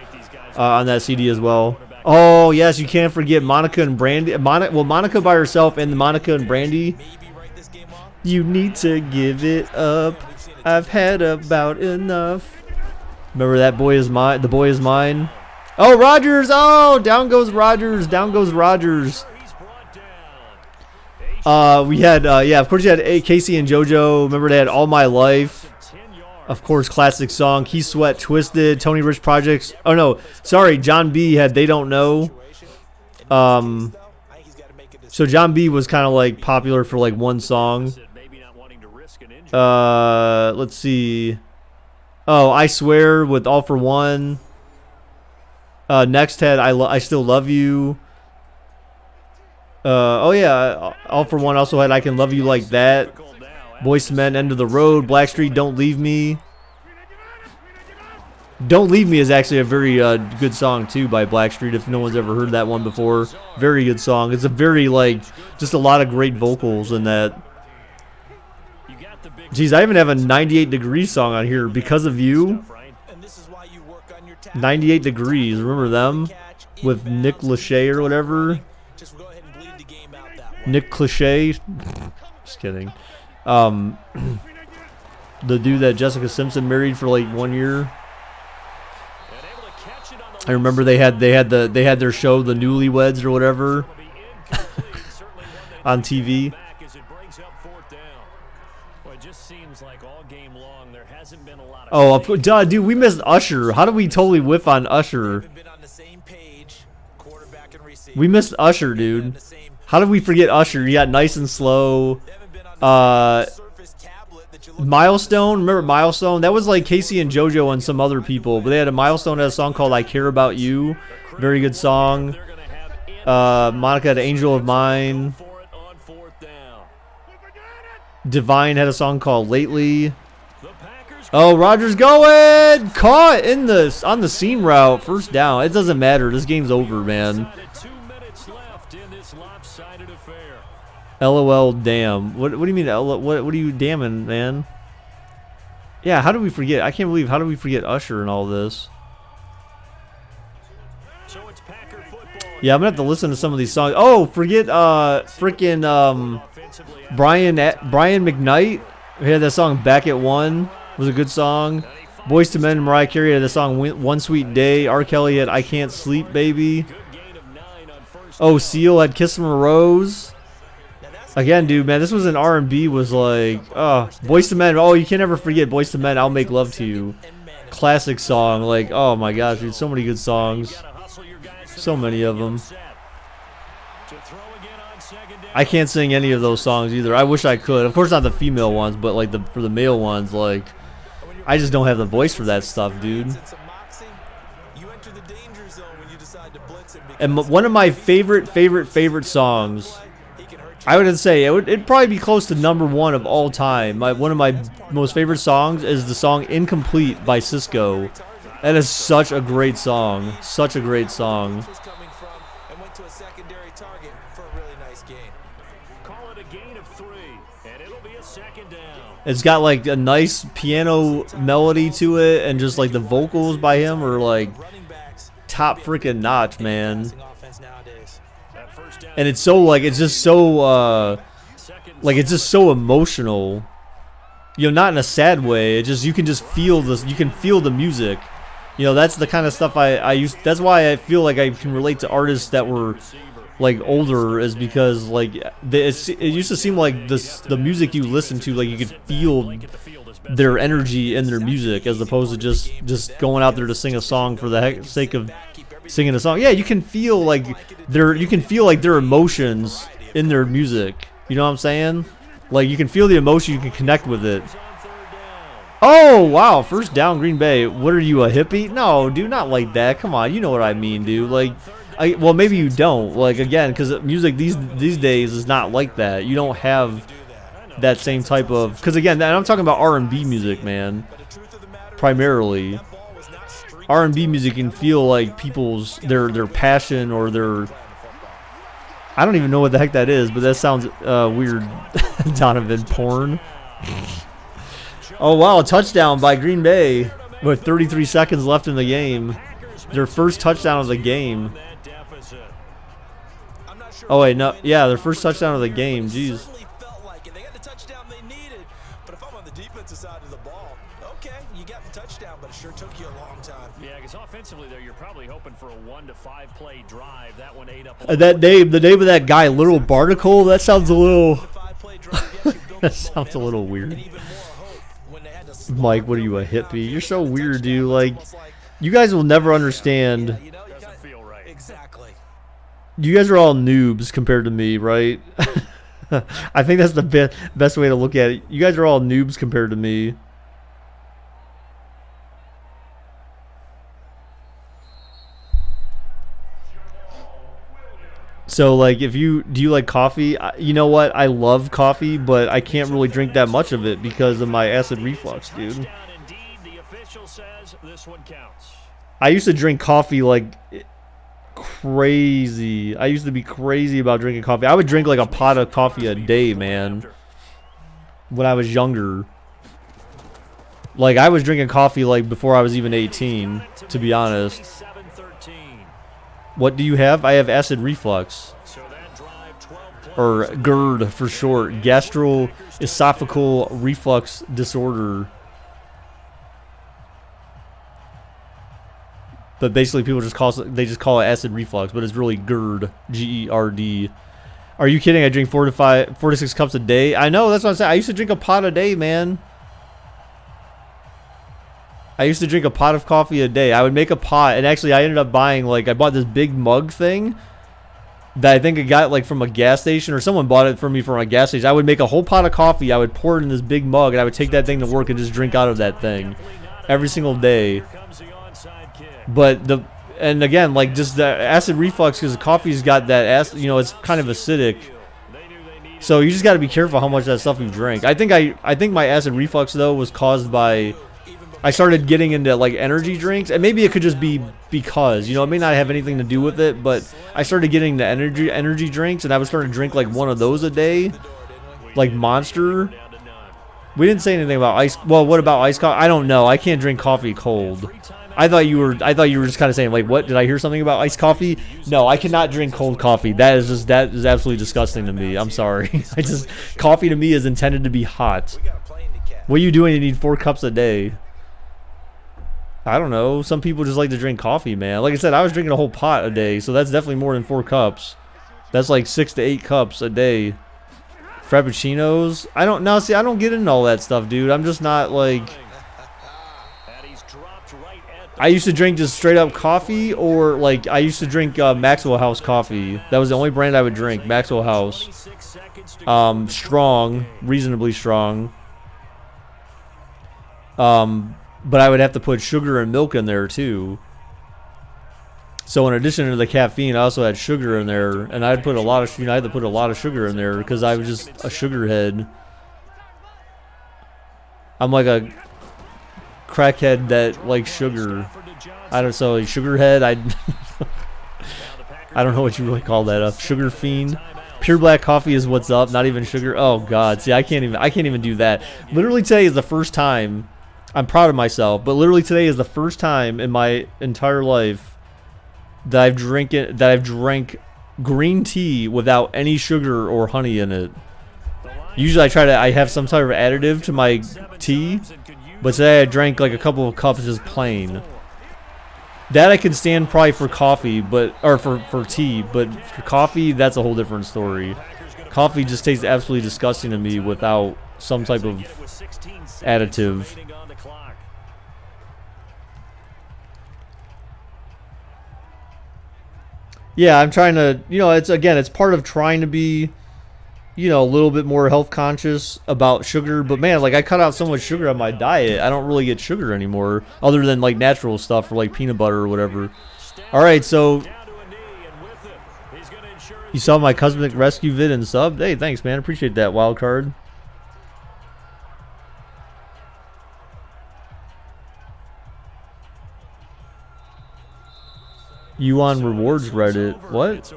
on that CD as well. Oh, yes, you can't forget Monica and Brandy. Monica by herself and Monica and Brandy. You need to give it up. I've had about enough. Remember That Boy Is Mine? The Boy Is Mine. Oh, Rogers. Oh, down goes Rogers. Down goes Rogers. We had, of course, you had Casey and JoJo. Remember, they had All My Life. Of course, classic song. Key Sweat, Twisted, Tony Rich Projects. Oh, no. Sorry, John B had They Don't Know. So John B was kind of like popular for like one song. Let's see. Oh, I Swear with All For One. Next had I Still Love You. Oh, yeah. All For One also had I Can Love You Like That. Boyz II Men, End of the Road. Blackstreet, Don't Leave Me. Don't Leave Me is actually a very good song, too, by Blackstreet, if no one's ever heard that one before. Very good song. It's a very, like, just a lot of great vocals in that. Jeez, I even have a 98 Degrees song on here, Because of You. 98 Degrees, remember them? With Nick Lachey or whatever. Nick Lachey. Just kidding. The dude that Jessica Simpson married for like 1 year. I remember they had their show, The Newlyweds or whatever, on TV. Oh, dude, we missed Usher. How did we totally whiff on Usher? We missed Usher, dude. How did we forget Usher? You got Nice and Slow. Milestone, remember Milestone? That was like Casey and JoJo and some other people, but they had a Milestone had a song called I Care About You. Very good song. Monica had Angel of Mine. Divine had a song called Lately. Oh, Rodgers going! Caught in the on the seam route. First down. It doesn't matter. This game's over, man. 2 minutes left in this lopsided affair. LOL, damn. What do you mean? What are you damning, man? Yeah, how do we forget? I can't believe, how do we forget Usher and all this? So it's Packer football. Yeah, I'm gonna have to listen to some of these songs. Oh, forget freaking Brian McKnight. He had that song "Back at One." Was a good song. Boyz II Men and Mariah Carey had the song "One Sweet Day." R. Kelly had "I Can't Sleep, Baby." Oh, Seal had "Kiss from a Rose." Again, dude, man, this was an R&B. Was like, Boyz II Men. Oh, you can't ever forget Boyz II Men. "I'll Make Love to You." Classic song. Like, oh my gosh, dude, so many good songs. So many of them. I can't sing any of those songs either. I wish I could. Of course, not the female ones, but like for the male ones, like I just don't have the voice for that stuff, dude. And one of my favorite songs, I would say it'd probably be close to #1 of all time. One of my most favorite songs is the song "Incomplete" by Cisco. That is such a great song. Such a great song. It's got like a nice piano melody to it, and just like the vocals by him are like top freaking notch, man. And it's so like it's just so emotional. You know, not in a sad way. It just, you can just feel this. You can feel the music. You know, that's the kind of stuff I used. That's why I feel like I can relate to artists that were like older, is because like it used to seem like the music you listen to, like you could feel their energy in their music, as opposed to just going out there to sing a song for the sake of singing a song. Yeah, you can feel like their emotions in their music. You know what I'm saying? Like you can feel the emotion, you can connect with it. Oh wow, first down Green Bay. What are you, a hippie? No, dude, not like that. Come on, you know what I mean, dude. Like, well, maybe you don't. Like, again, because music these days is not like that. You don't have that same type of. Because again, and I'm talking about R&B music, man. Primarily, R&B music can feel like people's their passion or their. I don't even know what the heck that is, but that sounds weird. Donovan, porn. Oh wow, a touchdown by Green Bay with 33 seconds left in the game. Their first touchdown of the game. Oh wait, no, yeah, their first touchdown of the game. Jeez. They got the touchdown they needed, but if I'm on the defensive side of the ball, okay, you got the touchdown, but it sure took you a long time. Yeah, because offensively there, you're probably hoping for a 1 to 5 play drive. That one ate up. The name of that guy, Little Barnacle. That sounds a little. That sounds a little weird. Mike, what are you, a hippie? You're so weird, dude. Like, you guys will never understand. Doesn't feel right. Exactly. You guys are all noobs compared to me, right? I think that's the best way to look at it. You guys are all noobs compared to me. So, like, do you like coffee? You know what? I love coffee, but I can't really drink that much of it because of my acid reflux, dude. I used to drink coffee like crazy. I used to be crazy about drinking coffee. I would drink like a pot of coffee a day, man, when I was younger. Like, I was drinking coffee like before I was even 18, to be honest. What do you have? I have acid reflux, or GERD for short, gastroesophageal reflux disorder. But basically, people just call it acid reflux, but it's really GERD, GERD. Are you kidding? I drink 4 to 6 cups a day. I know, that's what I'm saying. I used to drink a pot a day, man. I used to drink a pot of coffee a day. I would make a pot, and actually I ended up buying, like, I bought this big mug thing that I think I got, like, from a gas station, or someone bought it for me from a gas station. I would make a whole pot of coffee, I would pour it in this big mug, and I would take that thing to work and just drink out of that thing every single day. But and again, like, just the acid reflux, because coffee's got that acid, you know, it's kind of acidic. So you just got to be careful how much of that stuff you drink. I think my acid reflux, though, was caused by I started getting into like energy drinks, and maybe it could just be because, you know, it may not have anything to do with it, but I started getting the energy drinks, and I was starting to drink like one of those a day, like Monster. We didn't say anything about ice. Well, what about iced coffee? I don't know. I can't drink coffee cold. I thought you were just kind of saying like, what? Did I hear something about iced coffee? No, I cannot drink cold coffee. That is absolutely disgusting to me. I'm sorry. Coffee to me is intended to be hot. What are you doing? You need 4 cups a day. I don't know. Some people just like to drink coffee, man. Like I said, I was drinking a whole pot a day, so that's definitely more than 4 cups. That's like 6 to 8 cups a day. Frappuccinos? I don't know. See, I don't get into all that stuff, dude. I'm just not like. I used to drink just straight up coffee, or like I used to drink Maxwell House coffee. That was the only brand I would drink. Maxwell House. Strong, reasonably strong. But I would have to put sugar and milk in there too. So in addition to the caffeine, I also had sugar in there, and I'd put a lot of, I had to put a lot of sugar in there because I was just a sugar head. I'm like a crackhead that likes sugar. I don't know, a sugar head. I don't know what you really call that. A sugar fiend. Pure black coffee is what's up. Not even sugar. Oh God, see, I can't even do that. Literally today is the first time. I'm proud of myself, but literally today is the first time in my entire life that I've drank green tea without any sugar or honey in it. Usually I have some type of additive to my tea, but today I drank like a couple of cups just plain. That I can stand probably for coffee, or for tea, but for coffee, that's a whole different story. Coffee just tastes absolutely disgusting to me without some type of additive. Yeah, I'm trying to, it's part of trying to be, a little bit more health conscious about sugar. But man, like I cut out so much sugar on my diet, I don't really get sugar anymore, other than like natural stuff or like peanut butter or whatever. All right, so you saw my Cosmic Rescue vid and sub. Hey, thanks, man. Appreciate that wild card. You on rewards Reddit? What?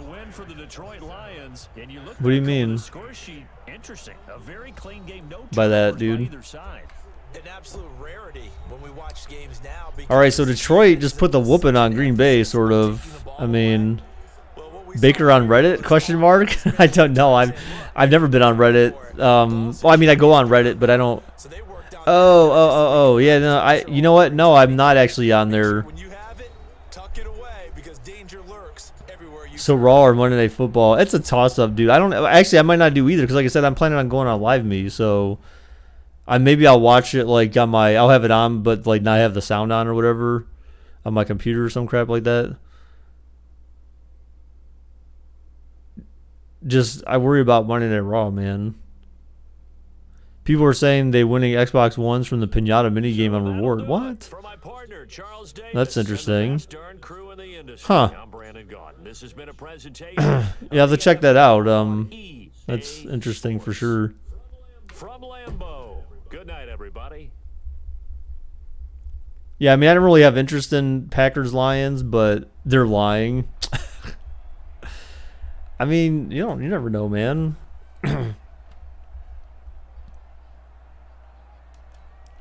What do you mean by that, dude? All right, so Detroit just put the whooping on Green Bay, sort of. I mean, Baker on Reddit? Question mark? I don't know. I've never been on Reddit. Well, I mean, I go on Reddit, but I don't. Oh, yeah. No, you know what? No, I'm not actually on there. So Raw or Monday Night Football? It's a toss-up, dude. I don't actually. I might not do either because, like I said, I'm planning on going on Live Me. So, maybe I'll watch it like on my. I'll have it on, but like not have the sound on or whatever on my computer or some crap like that. Just I worry about Monday Night Raw, man. People are saying they winning Xbox Ones from the Pinata minigame on reward. What? That's interesting. Huh. You have to check that out. That's interesting for sure. From Lambeau. Good night, everybody. Yeah, I mean, I don't really have interest in Packers Lions, but they're lying. I mean, you never know, man. The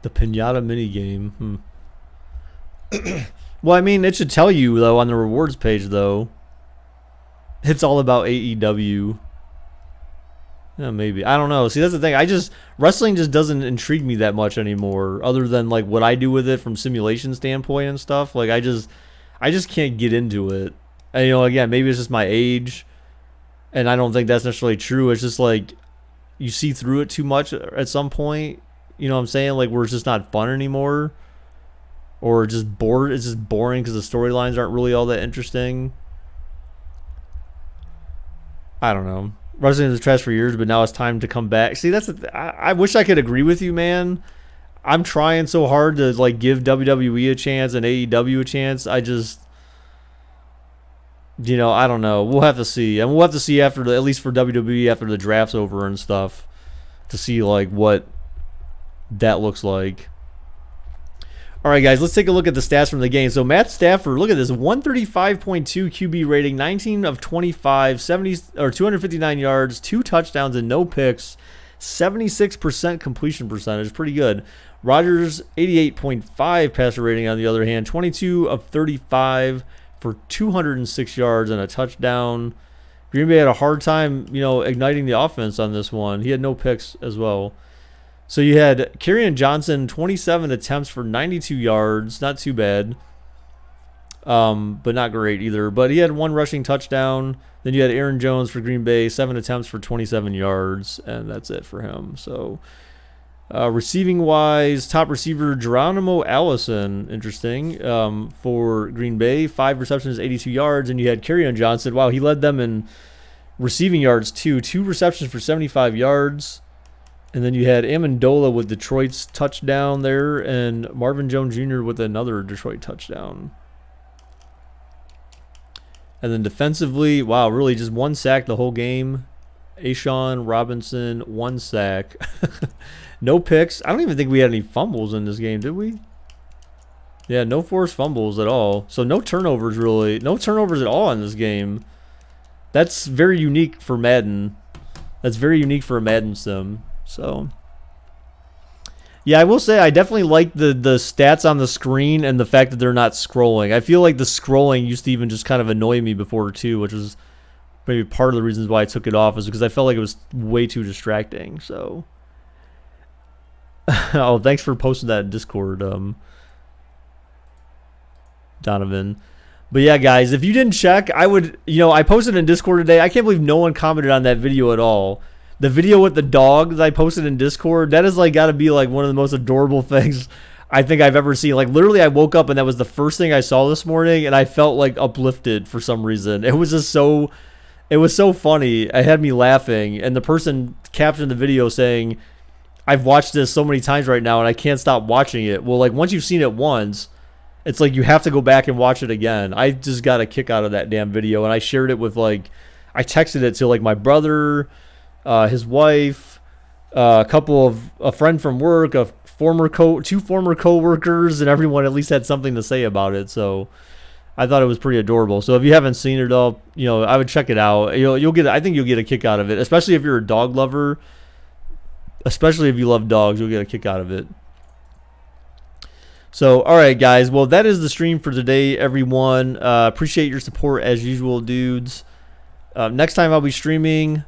Pinata minigame. Well, I mean, it should tell you, though, on the rewards page, though. It's all about AEW. Yeah, maybe. I don't know. See, that's the thing. Wrestling just doesn't intrigue me that much anymore, other than, like, what I do with it from simulation standpoint and stuff. Like, I just can't get into it. And, again, maybe it's just my age, and I don't think that's necessarily true. It's just, like, you see through it too much at some point. You know what I'm saying? Like, where it's just not fun anymore. Or just bored. It's just boring because the storylines aren't really all that interesting. I don't know. Wrestling was trash for years, but now it's time to come back. See, I wish I could agree with you, man. I'm trying so hard to, like, give WWE a chance and AEW a chance. I just... I don't know. We'll have to see. And we'll have to see at least for WWE after the draft's over and stuff. To see, like, what that looks like. All right, guys, let's take a look at the stats from the game. So Matt Stafford, look at this, 135.2 QB rating, 19 of 25, 259 yards, 2 touchdowns, and no picks, 76% completion percentage, pretty good. Rodgers, 88.5 passer rating on the other hand, 22 of 35 for 206 yards and a touchdown. Green Bay had a hard time, igniting the offense on this one. He had no picks as well. So you had Kerryon Johnson, 27 attempts for 92 yards. Not too bad, but not great either. But he had 1 rushing touchdown. Then you had Aaron Jones for Green Bay, 7 attempts for 27 yards, and that's it for him. So receiving-wise, top receiver Geronimo Allison, interesting, for Green Bay, 5 receptions, 82 yards. And you had Kerryon Johnson. Wow, he led them in receiving yards too. 2 receptions for 75 yards. And then you had Amendola with Detroit's touchdown there, and Marvin Jones Jr. with another Detroit touchdown. And then defensively, wow, really just 1 sack the whole game. A'Shawn Robinson, 1 sack. No picks. I don't even think we had any fumbles in this game, did we? Yeah, no forced fumbles at all. So no turnovers really. No turnovers at all in this game. That's very unique for Madden. That's very unique for a Madden sim. So, yeah, I will say I definitely like the stats on the screen and the fact that they're not scrolling. I feel like the scrolling used to even just kind of annoy me before too, which was maybe part of the reasons why I took it off, is because I felt like it was way too distracting. So, oh, thanks for posting that in Discord, Donovan. But yeah, guys, if you didn't check, I would, I posted in Discord today. I can't believe no one commented on that video at all. The video with the dog that I posted in Discord, that is got to be one of the most adorable things I think I've ever seen. Literally, I woke up and that was the first thing I saw this morning, and I felt uplifted for some reason. It was just so, it was so funny. It had me laughing, and the person captioned the video saying, "I've watched this so many times right now, and I can't stop watching it." Well, once you've seen it once, it's you have to go back and watch it again. I just got a kick out of that damn video, and I shared it with I texted it to my brother, his wife, a friend from work, two former co-workers, and everyone at least had something to say about it. So I thought it was pretty adorable. So if you haven't seen it all, I would check it out. I think you'll get a kick out of it, especially if you're a dog lover. Especially if you love dogs, you'll get a kick out of it. So, all right, guys. Well, that is the stream for today, everyone. Appreciate your support as usual, dudes. Next time I'll be streaming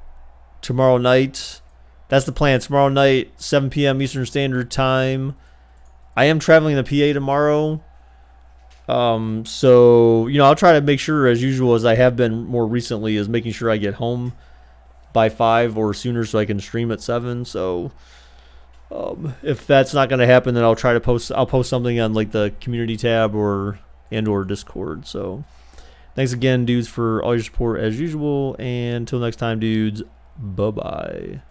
tomorrow night. That's the plan. Tomorrow night, 7 p.m. Eastern Standard Time. I am traveling to PA tomorrow. So, I'll try to make sure, as usual, as I have been more recently, is making sure I get home by 5 or sooner so I can stream at 7. So, if that's not going to happen, then I'll post something on the community tab or Discord. So, thanks again, dudes, for all your support as usual. And until next time, dudes, bye-bye.